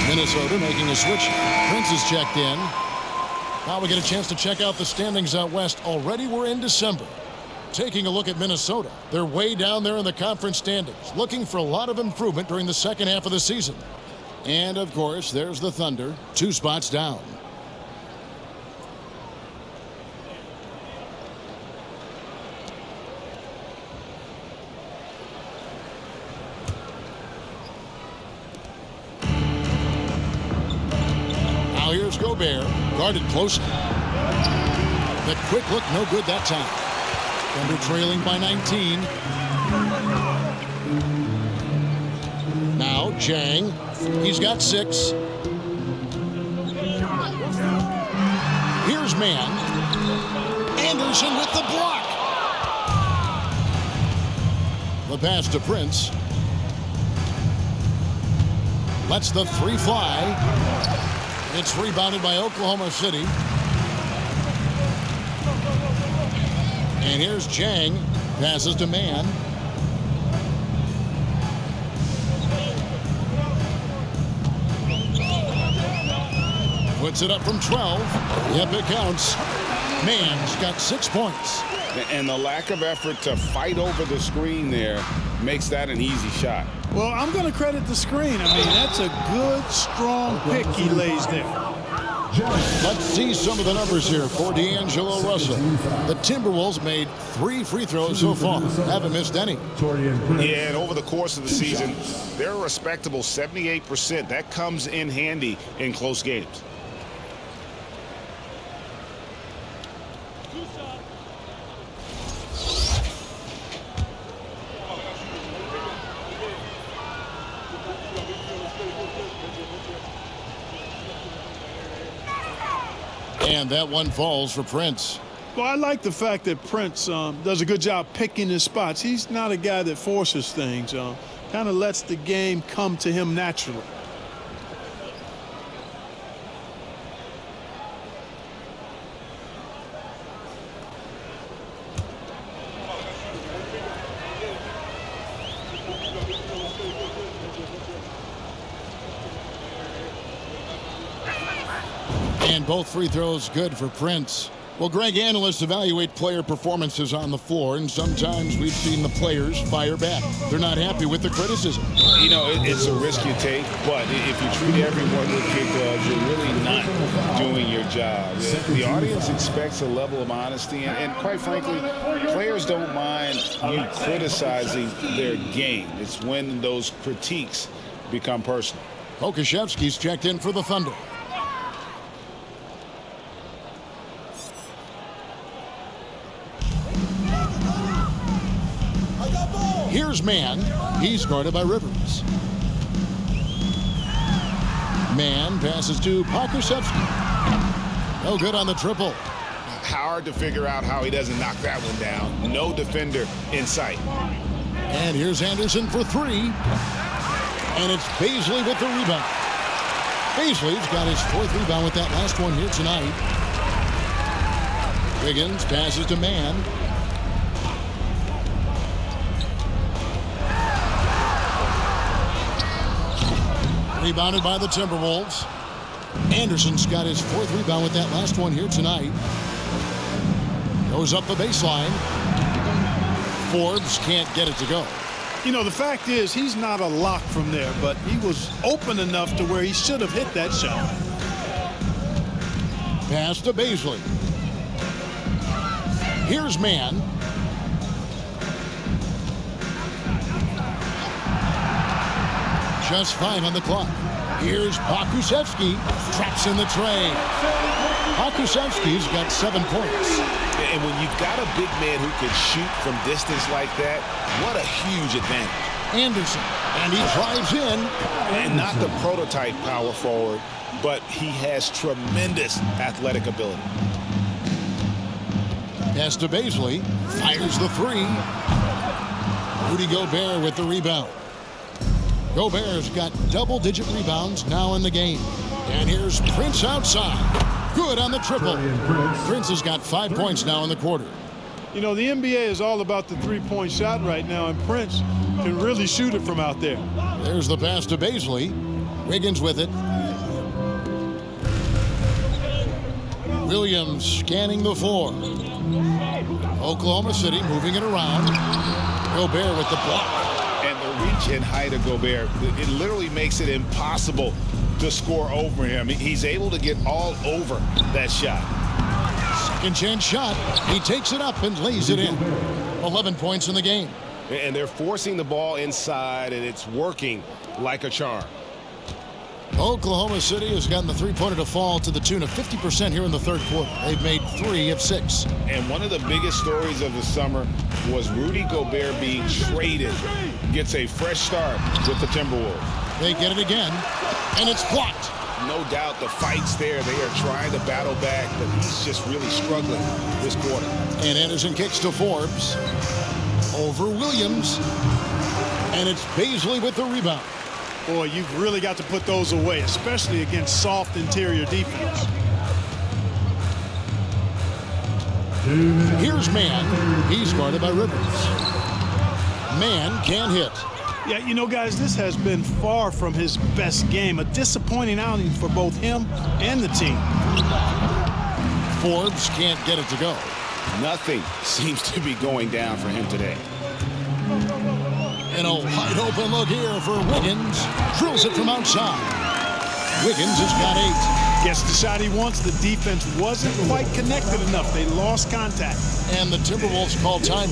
Minnesota making a switch. Prince is checked in. Now we get a chance to check out the standings out west. Already we're in December. Taking a look at Minnesota. They're way down there in the conference standings, looking for a lot of improvement during the second half of the season. And, of course, there's the Thunder, 2 spots down. Now here's Gobert, guarded closely. The quick look, no good that time. Thunder trailing by 19. Jang, he's got 6. Here's Mann. Anderson with the block. The pass to Prince. Lets the 3 fly. It's rebounded by Oklahoma City. And here's Jang. Passes to Mann. Puts it up from 12. Yep, it counts. Mann's got 6 points. And the lack of effort to fight over the screen there makes that an easy shot. Well, I'm going to credit the screen. I mean, that's a good, strong pick he lays there. Let's see some of the numbers here for D'Angelo Russell. The Timberwolves made 3 free throws so far. Haven't missed any. Yeah, and over the course of the season, they're a respectable 78%. That comes in handy in close games. And that one falls for Prince. Well, I like the fact that Prince does a good job picking his spots. He's not a guy that forces things. Kind of lets the game come to him naturally. And both free throws good for Prince. Well, Greg, analysts evaluate player performances on the floor, and sometimes we've seen the players fire back. They're not happy with the criticism. You know, it's a risk you take, but if you treat everyone with kid gloves, you're really not doing your job. The audience expects a level of honesty, and quite frankly, players don't mind you criticizing their game. It's when those critiques become personal. Okashevsky's checked in for the Thunder. Here's Mann. He's guarded by Rivers. Mann passes to Pokusevski. No good on the triple. Hard to figure out how he doesn't knock that one down. No defender in sight. And here's Anderson for 3. And it's Bazley with the rebound. Bazley's got his 4th rebound with that last one here tonight. Wiggins passes to Mann. Rebounded by the Timberwolves. Anderson's got his 4th rebound with that last one here tonight. Goes up the baseline. Forbes can't get it to go. You know, the fact is he's not a lock from there, but he was open enough to where he should have hit that shot. Pass to Bazley. Here's Mann. Just 5 on the clock. Here's Pokusevski. Traps in the tray. Pokusevski's got 7 points. And when you've got a big man who can shoot from distance like that, what a huge advantage. Anderson. And he drives in. And not the prototype power forward, but he has tremendous athletic ability. Pass to Bazley. Fires the 3. Rudy Gobert with the rebound. Gobert's got double-digit rebounds now in the game. And here's Prince outside. Good on the triple. Prince has got 5 points now in the quarter. You know, the NBA is all about the three-point shot right now, and Prince can really shoot it from out there. There's the pass to Bazley. Wiggins with it. Williams scanning the floor. Oklahoma City moving it around. Gobert with the block. And the reach and height of Gobert, it literally makes it impossible to score over him. He's able to get all over that shot. Second chance shot. He takes it up and lays it in. 11 points in the game. And they're forcing the ball inside, and it's working like a charm. Oklahoma City has gotten the three-pointer to fall to the tune of 50% here in the third quarter. They've made 3 of 6. And one of the biggest stories of the summer was Rudy Gobert being traded. Gets a fresh start with the Timberwolves. They get it again, and it's blocked. No doubt the fight's there. They are trying to battle back, but he's just really struggling this quarter. And Anderson kicks to Forbes. Over Williams. And it's Baisley with the rebound. Boy, you've really got to put those away, especially against soft interior defense. Here's Mann. He's guarded by Rivers. Mann can't hit. Yeah, you know, guys, this has been far from his best game. A disappointing outing for both him and the team. Forbes can't get it to go. Nothing seems to be going down for him today. And a wide open look here for Wiggins. Drills it from outside. Wiggins has got 8. Gets the shot he wants. The defense wasn't quite connected enough. They lost contact. And the Timberwolves call time.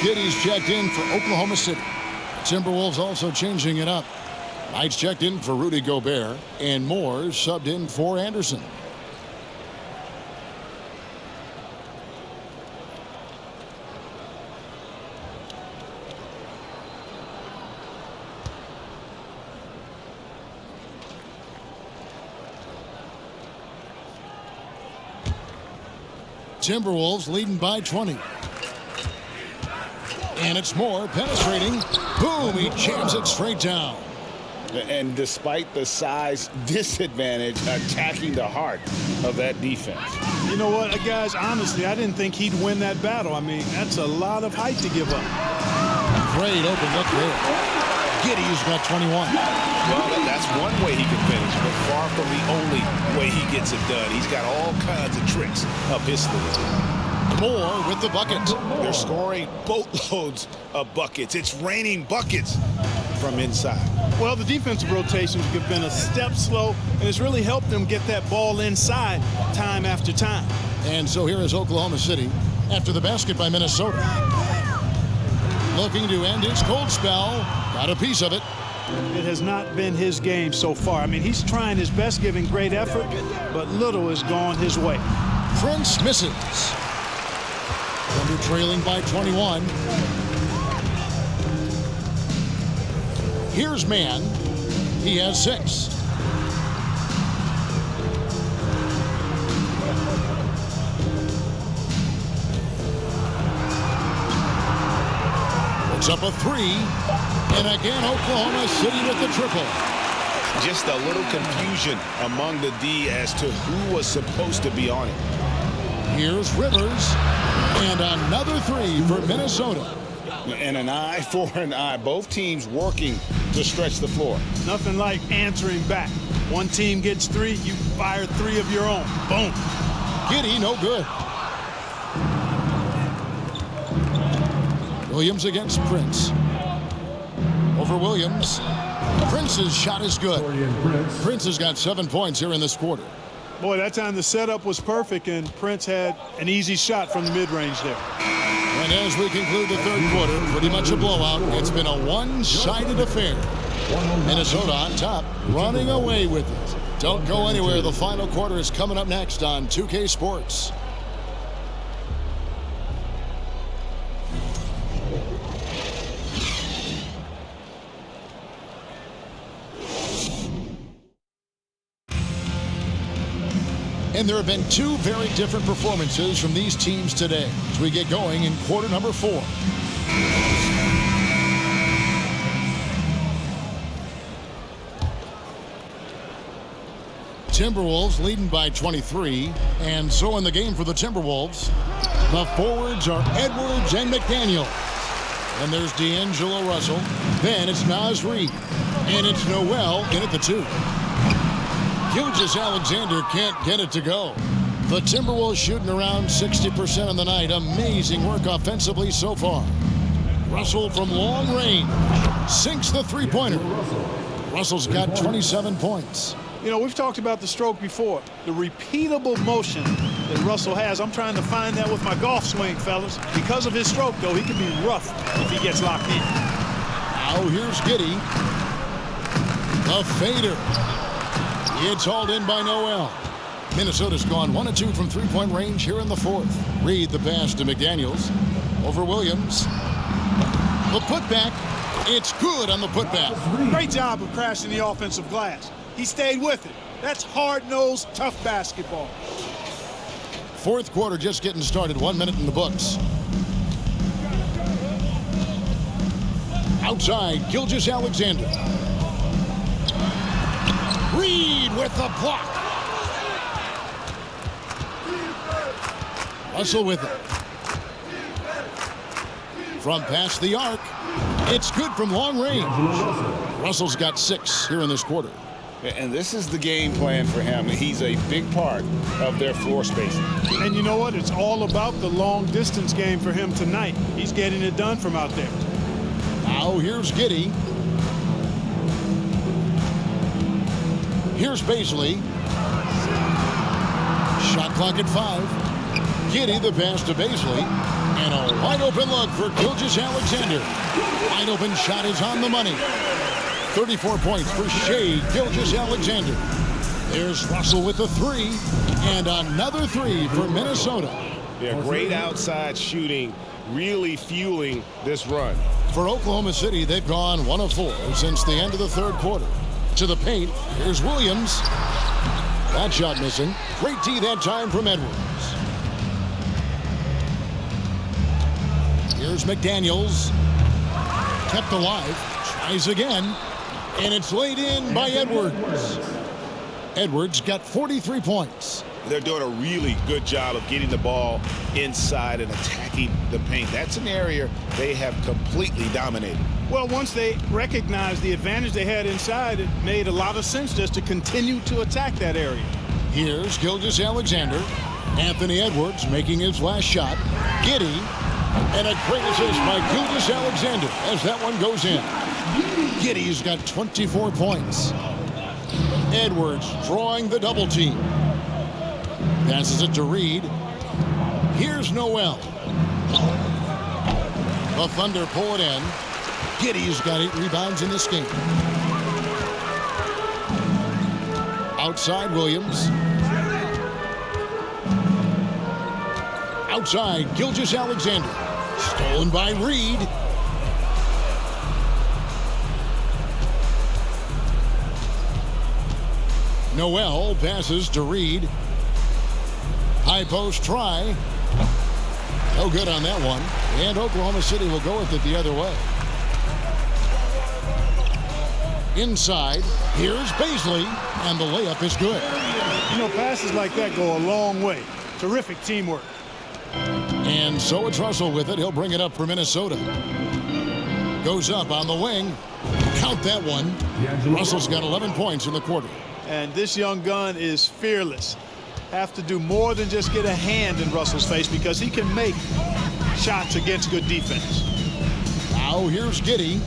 Giddy's checked in for Oklahoma City. Timberwolves also changing it up. Knight's checked in for Rudy Gobert, and Moore subbed in for Anderson. Timberwolves leading by 20. And it's Moore penetrating. Boom, he jams it straight down. And despite the size disadvantage, attacking the heart of that defense. You know what, guys, honestly, I didn't think he'd win that battle. I mean, that's a lot of height to give up. Great open look there. Giddy's got 21. Well, that's one way he can finish, but far from the only way he gets it done. He's got all kinds of tricks up his sleeve. Moore with the bucket. They're scoring boatloads of buckets. It's raining buckets from inside. Well, the defensive rotations have been a step slow, and it's really helped them get that ball inside time after time. And so here is Oklahoma City after the basket by Minnesota. Looking to end his cold spell. Got a piece of it. It has not been his game so far. I mean, he's trying his best, giving great effort, but little has gone his way. Prince misses. Thunder trailing by 21. Here's Mann. He has 6. Puts up a 3. And again, Oklahoma City with the triple. Just a little confusion among the D as to who was supposed to be on it. Here's Rivers. And another 3 for Minnesota. And an eye for an eye. Both teams working to stretch the floor. Nothing like answering back. One team gets 3, you fire 3 of your own. Boom. Giddy, no good. Williams against Prince. Over Williams. Prince's shot is good. Prince has got 7 points here in this quarter. Boy, that time the setup was perfect, and Prince had an easy shot from the mid-range there. And as we conclude the third quarter, pretty much a blowout. It's been a one-sided affair. Minnesota on top, running away with it. Don't go anywhere. The final quarter is coming up next on 2K Sports. And there have been two very different performances from these teams today as we get going in quarter number 4. Timberwolves leading by 23, and so in the game for the Timberwolves, the forwards are Edwards and McDaniel. And there's D'Angelo Russell. Then it's Naz Reid. And it's Noel in at the 2. Gilgeous-Alexander can't get it to go. The Timberwolves shooting around 60% on the night. Amazing work offensively so far. Russell from long range sinks the three-pointer. Russell's got 27 points. You know, we've talked about the stroke before. The repeatable motion that Russell has. I'm trying to find that with my golf swing, fellas. Because of his stroke, though, he can be rough if he gets locked in. Now here's Giddy. The fader. It's hauled in by Noel. Minnesota's gone 1 of 2 from three-point range here in the fourth. Reid the pass to McDaniels. Over Williams. The putback. It's good on the putback. Great job of crashing the offensive glass. He stayed with it. That's hard-nosed, tough basketball. Fourth quarter just getting started. 1 minute in the books. Outside, Gilgeous-Alexander. Reid with the block. Russell with it. From past the arc. It's good from long range. Russell's got 6 here in this quarter. And this is the game plan for him. He's a big part of their floor spacing. And you know what? It's all about the long-distance game for him tonight. He's getting it done from out there. Now here's Giddy. Here's Baisley. Shot clock at 5. Giddy the pass to Baisley. And a wide-open look for Gilgeous-Alexander. Wide-open shot is on the money. 34 points for Shai Gilgeous-Alexander. There's Russell with a 3. And another 3 for Minnesota. Yeah, great outside shooting, really fueling this run. For Oklahoma City, they've gone 1 of 4 since the end of the third quarter. To the paint, here's Williams. That shot missing. Great D that time from Edwards. Here's McDaniels. Kept alive. Tries again. And it's laid in by Edwards. Edwards got 43 points. They're doing a really good job of getting the ball inside and attacking the paint. That's an area they have completely dominated. Well, once they recognized the advantage they had inside, it made a lot of sense just to continue to attack that area. Here's Gilgeous-Alexander. Anthony Edwards making his last shot. Giddy. And a great assist by Gilgeous-Alexander as that one goes in. Giddy's got 24 points. Edwards drawing the double team. Passes it to Reid. Here's Noel. The Thunder pull it in. Giddy's got 8 rebounds in this game. Outside Williams. Outside Gilgeous-Alexander. Stolen by Reid. Noel passes to Reid. High post try. No good on that one. And Oklahoma City will go with it the other way. Inside, here's Baisley, and the layup is good. You know, passes like that go a long way. Terrific teamwork. And so it's Russell with it. He'll bring it up for Minnesota. Goes up on the wing. Count that one. Russell's got 11 points in the quarter. And this young gun is fearless. Have to do more than just get a hand in Russell's face because he can make shots against good defense. Now here's Giddy.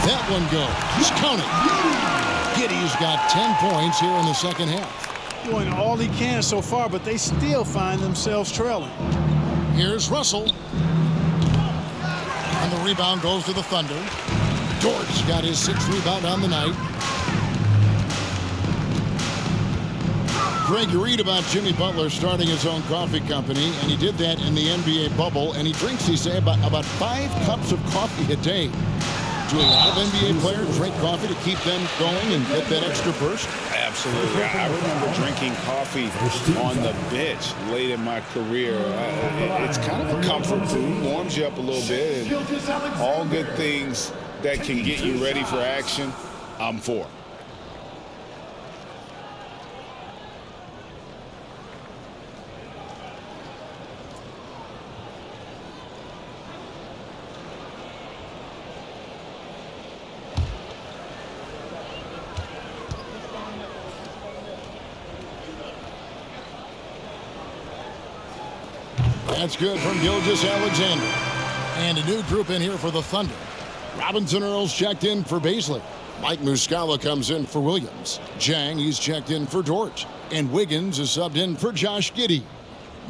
That one goes. He's counting. Giddy's got 10 points here in the second half. doing all he can so far, but they still find themselves trailing. Here's Russell. And the rebound goes to the Thunder. Dortch got his 6th rebound on the night. Greg, you read about Jimmy Butler starting his own coffee company, and he did that in the NBA bubble, and he drinks, he say, about 5 cups of coffee a day. Do a lot of NBA players drink coffee to keep them going and get that extra burst? Absolutely. I remember drinking coffee on the bench late in my career. It's kind of a comfort food, warms you up a little bit, and all good things that can get you ready for action, I'm for. That's good from Gilgeous-Alexander. And a new group in here for the Thunder. Robinson Earls checked in for Baisley. Mike Muscala comes in for Williams. Jang, he's checked in for Dort. And Wiggins is subbed in for Josh Giddy.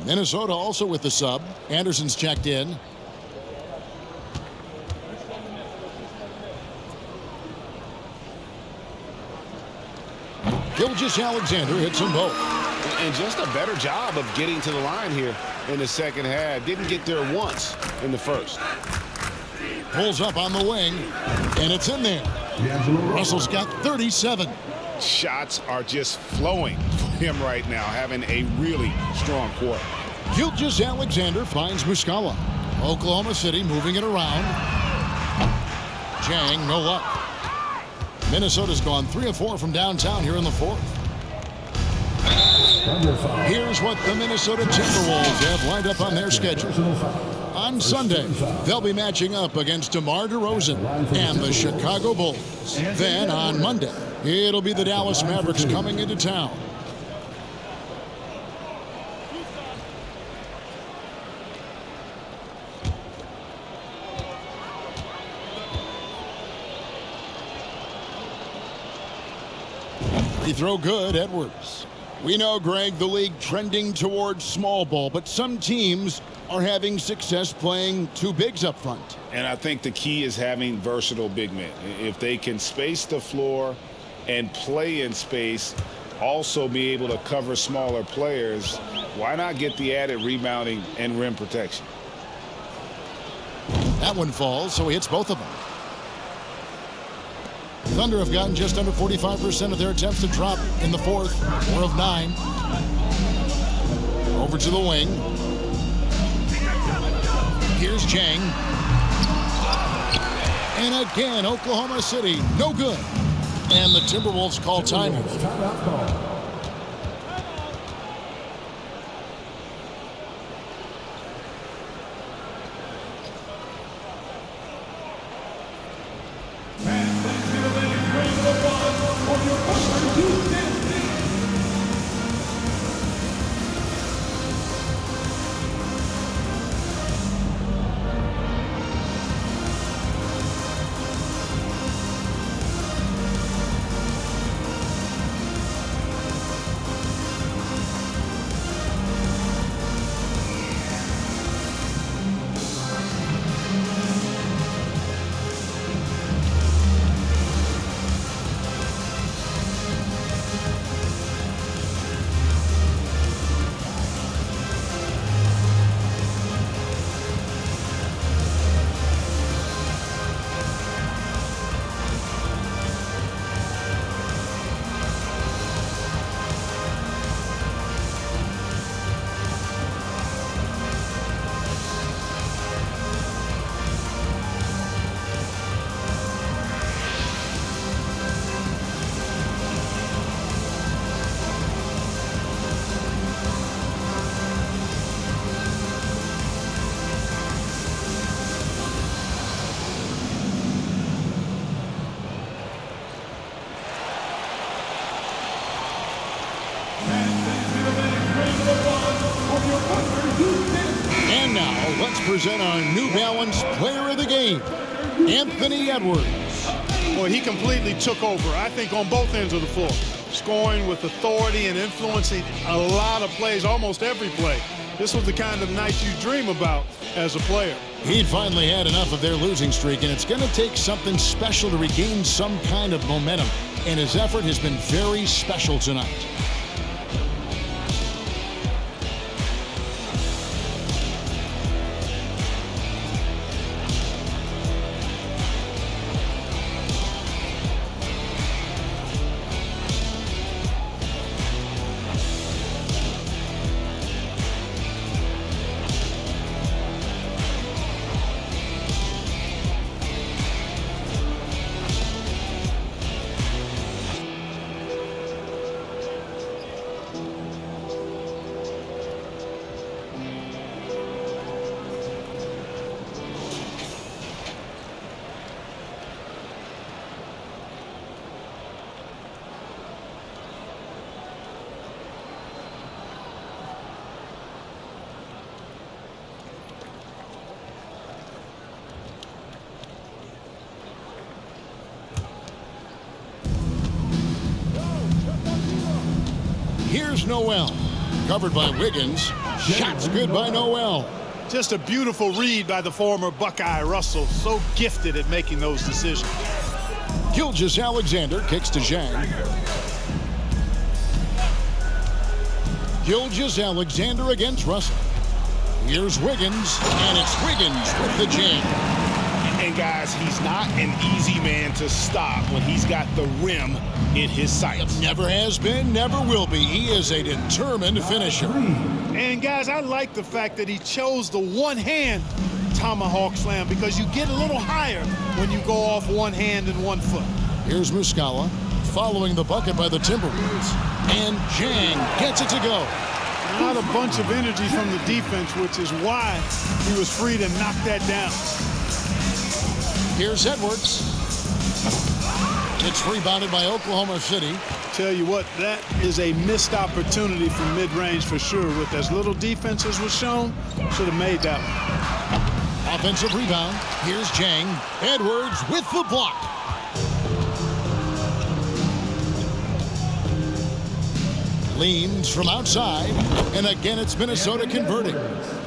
Minnesota also with the sub. Anderson's checked in. Gilgeous-Alexander hits them both. And just a better job of getting to the line here in the second half. Didn't get there once in the first. Pulls up on the wing, and it's in there. Russell's got 37. Shots are just flowing for him right now, having a really strong quarter. Gilgeous-Alexander finds Muscala. Oklahoma City moving it around. Jang, no luck. Minnesota's gone 3 of 4 from downtown here in the 4th. Here's what the Minnesota Timberwolves have lined up on their schedule. On Sunday, they'll be matching up against DeMar DeRozan and the Chicago Bulls. Then on Monday, it'll be the Dallas Mavericks coming into town. He throw good, Edwards. We know, Greg, the league trending towards small ball, but some teams are having success playing 2 bigs up front. And I think the key is having versatile big men. If they can space the floor and play in space, also be able to cover smaller players, why not get the added rebounding and rim protection? That one falls, so he hits both of them. Thunder have gotten just under 45% of their attempts to drop in the 4th, 4 of 9. Over to the wing. Here's Jang. And again, Oklahoma City, no good. And the Timberwolves call timeout. And now, let's present our New Balance Player of the Game, Anthony Edwards. Well, he completely took over, I think, on both ends of the floor. scoring with authority and influencing a lot of plays, almost every play. This was the kind of night you dream about as a player. He'd finally had enough of their losing streak, and it's going to take something special to regain some kind of momentum. And his effort has been very special tonight. Here's Noel. Covered by Wiggins. Shots good by Noel. Just a beautiful read by the former Buckeye Russell. So gifted at making those decisions. Gilgeous-Alexander kicks to Zhang. Gilgeous-Alexander against Russell. Here's Wiggins, and it's Wiggins with the jam. And guys, he's not an easy man to stop when he's got the rim in his sights. Never has been, never will be. He is a determined finisher. And guys, I like the fact that he chose the one-hand tomahawk slam because you get a little higher when you go off one hand and 1 foot. Here's Muscala following the bucket by the Timberwolves. And Zhang gets it to go. Not a bunch of energy from the defense, which is why he was free to knock that down. Here's Edwards. It's rebounded by Oklahoma City. Tell you what, that is a missed opportunity from mid-range for sure. With as little defense as was shown, should have made that one. Offensive rebound. Here's Zhang. Edwards with the block. Leans from outside, and again it's Minnesota converting.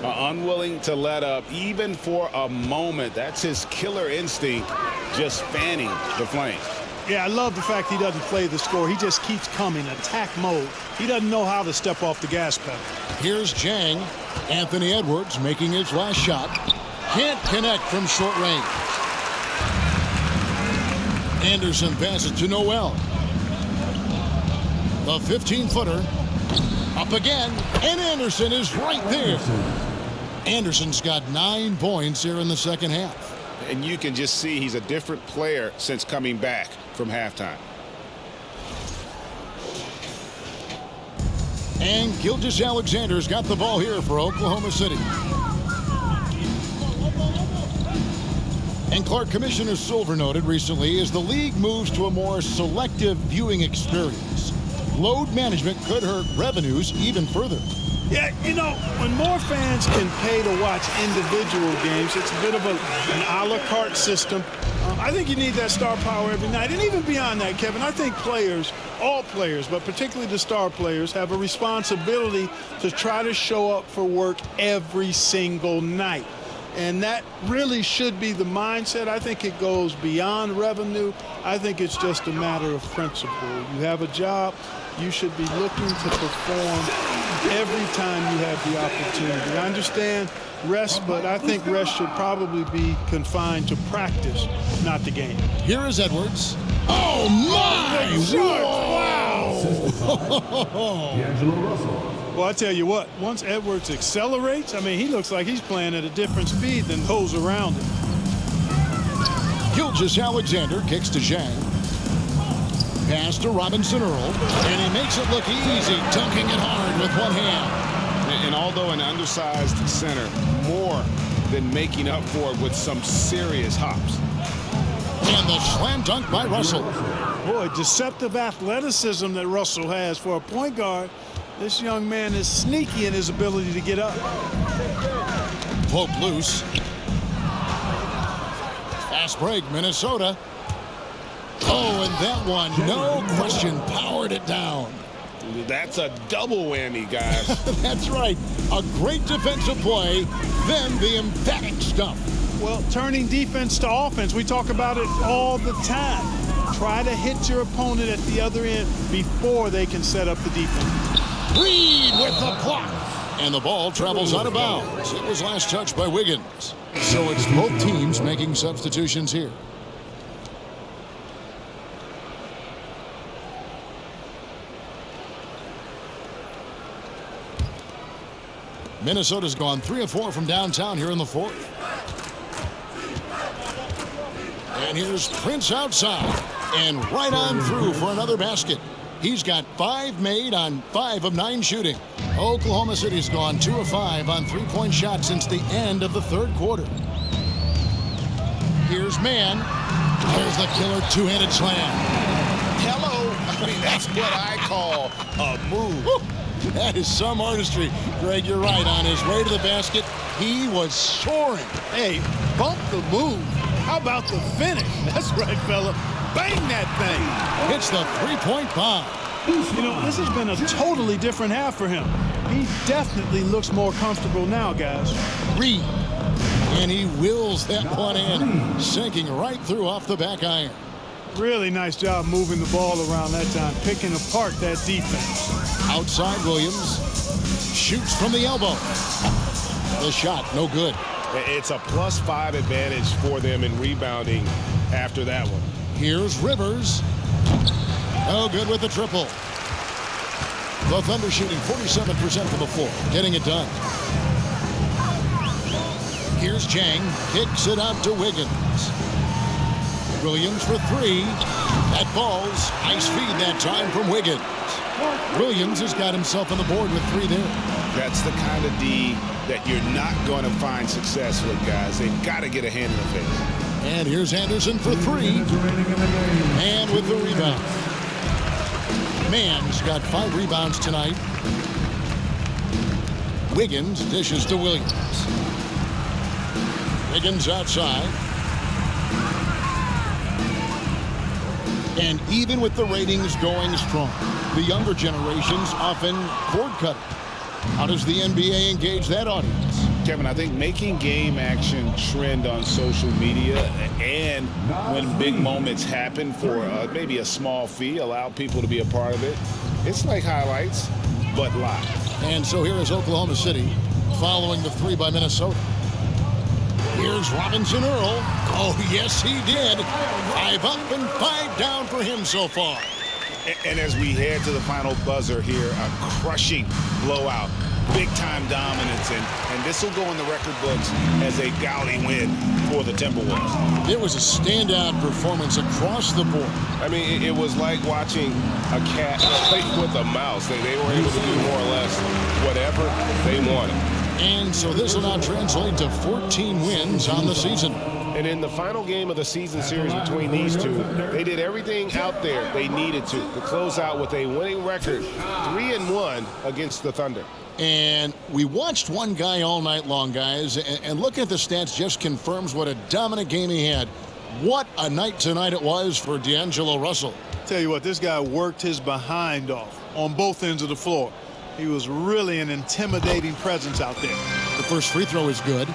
Unwilling to let up even for a moment. That's his killer instinct, just fanning the flames. Yeah, I love the fact he doesn't play the score. He just keeps coming, attack mode. He doesn't know how to step off the gas pedal. Here's Zhang. Anthony Edwards making his last shot. Can't connect from short range. Anderson passes to Noel. The 15-footer. Up again, and Anderson is right there. Anderson's got 9 points here in the second half. And you can just see he's a different player since coming back from halftime. And Gilgeous-Alexander's got the ball here for Oklahoma City. And Clark, Commissioner Silver noted recently as the league moves to a more selective viewing experience, load management could hurt revenues even further. Yeah, you know, when more fans can pay to watch individual games, it's a bit of an a la carte system. I think you need that star power every night. And even beyond that, Kevin, I think players, all players, but particularly the star players, have a responsibility to try to show up for work every single night. And that really should be the mindset. I think it goes beyond revenue. I think it's just a matter of principle. You have a job, you should be looking to perform every time you have the opportunity. I understand rest, but I think rest should probably be confined to practice, not the game. Here is Edwards. Oh, my! Wow! D'Angelo Russell. Well, I tell you what, once Edwards accelerates, I mean, he looks like he's playing at a different speed than those around him. Gilgeous-Alexander kicks to Zhang. Pass to Robinson Earl, and he makes it look easy, dunking it hard with one hand. And although an undersized center, more than making up for it with some serious hops. And the slam dunk by Russell. Boy, deceptive athleticism that Russell has for a point guard. This young man is sneaky in his ability to get up. Pope loose. Fast break, Minnesota. Oh, and that one, no question, powered it down. That's a double whammy, guys. That's right. A great defensive play, then the emphatic stuff. Well, turning defense to offense, we talk about it all the time. Try to hit your opponent at the other end before they can set up the defense. Reed with the block. And the ball travels out of bounds. It was last touched by Wiggins. So it's both teams making substitutions here. Minnesota's gone 3 of 4 from downtown here in the fourth. And here's Prince outside. And right on through for another basket. He's got 5 made on 5 of 9 shooting. Oklahoma City's gone 2 of 5 on 3-point shots since the end of the third quarter. Here's Mann. There's the killer two-handed slam. Hello. I mean, that's what I call a move. That is some artistry. Greg, you're right. On his way to the basket, he was soaring. Hey, bump the move. How about the finish? That's right, fella. Bang that thing. Hits the three-point bomb. You know, this has been a totally different half for him. He definitely looks more comfortable now, guys. Reed. And he wills that one in, sinking right through off the back iron. Really nice job moving the ball around that time, picking apart that defense. Outside Williams. Shoots from the elbow. The shot, no good. It's a +5 advantage for them in rebounding after that one. Here's Rivers. No good with the triple. The Thunder shooting 47% from the floor, getting it done. Here's Chang, kicks it out to Wiggins. Williams for 3. That falls. Nice feed that time from Wiggins. Williams has got himself on the board with 3 there. That's the kind of D that you're not going to find success with, guys. They've got to get a hand in the face. And here's Anderson for 3. And with the rebound. Mann's got 5 rebounds tonight. Wiggins dishes to Williams. Wiggins outside. And even with the ratings going strong, the younger generations often cord cutting. How does the NBA engage that audience? Kevin, I think making game action trend on social media and when big moments happen for maybe a small fee, allow people to be a part of it. It's like highlights, but live. And so here is Oklahoma City following the 3 by Minnesota. Here's Robinson Earl. Oh, yes, he did. 5 up and 5 down for him so far. And as we head to the final buzzer here, a crushing blowout, big-time dominance, and this will go in the record books as a gaudy win for the Timberwolves. It was a standout performance across the board. I mean, it was like watching a cat play with a mouse. They were able to do more or less whatever they wanted. And so this will now translate to 14 wins on the season. And in the final game of the season series between these two, they did everything out there they needed to close out with a winning record, 3-1 against the Thunder. And we watched one guy all night long, guys, and looking at the stats just confirms what a dominant game he had. What a night tonight it was for D'Angelo Russell. Tell you what, this guy worked his behind off on both ends of the floor. He was really an intimidating presence out there. The first free throw is good.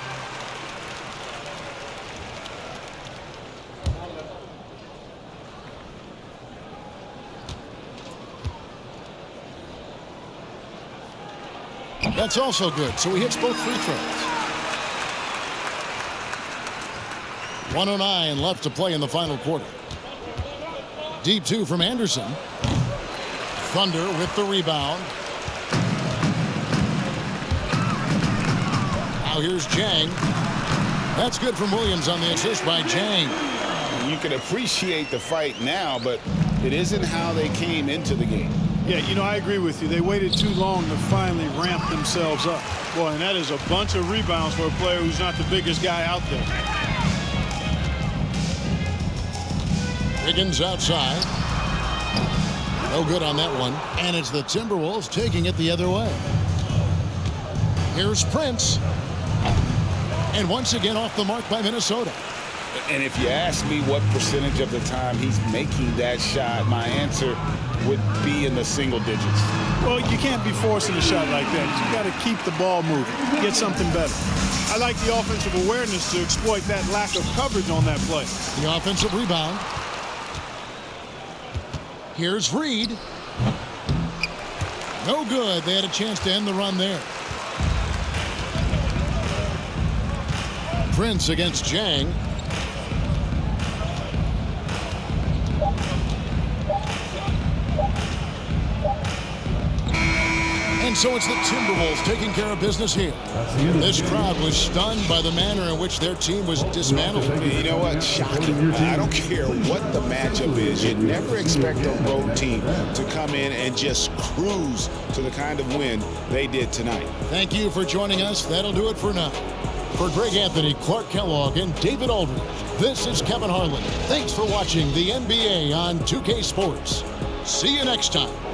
That's also good, so he hits both free throws. 1:09 left to play in the final quarter. Deep 2 from Anderson. Thunder with the rebound. Now here's Jang. That's good from Williams on the assist by Jang. You can appreciate the fight now, but it isn't how they came into the game. Yeah, you know, I agree with you. They waited too long to finally ramp themselves up. Boy, and that is a bunch of rebounds for a player who's not the biggest guy out there. Wiggins outside. No good on that one. And it's the Timberwolves taking it the other way. Here's Prince. And once again off the mark by Minnesota. And if you ask me what percentage of the time he's making that shot, my answer would be in the single digits. Well, you can't be forcing a shot like that. You got to keep the ball moving, get something better. I like the offensive awareness to exploit that lack of coverage on that play. The offensive rebound. Here's Reed. No good. They had a chance to end the run there. Prince against Jang. And so it's the Timberwolves taking care of business here. This crowd was stunned by the manner in which their team was dismantled. You know what? Shocking. I don't care what the matchup is. You never expect a road team to come in and just cruise to the kind of win they did tonight. Thank you for joining us. That'll do it for now. For Greg Anthony, Clark Kellogg, and David Aldridge, this is Kevin Harlan. Thanks for watching the NBA on 2K Sports. See you next time.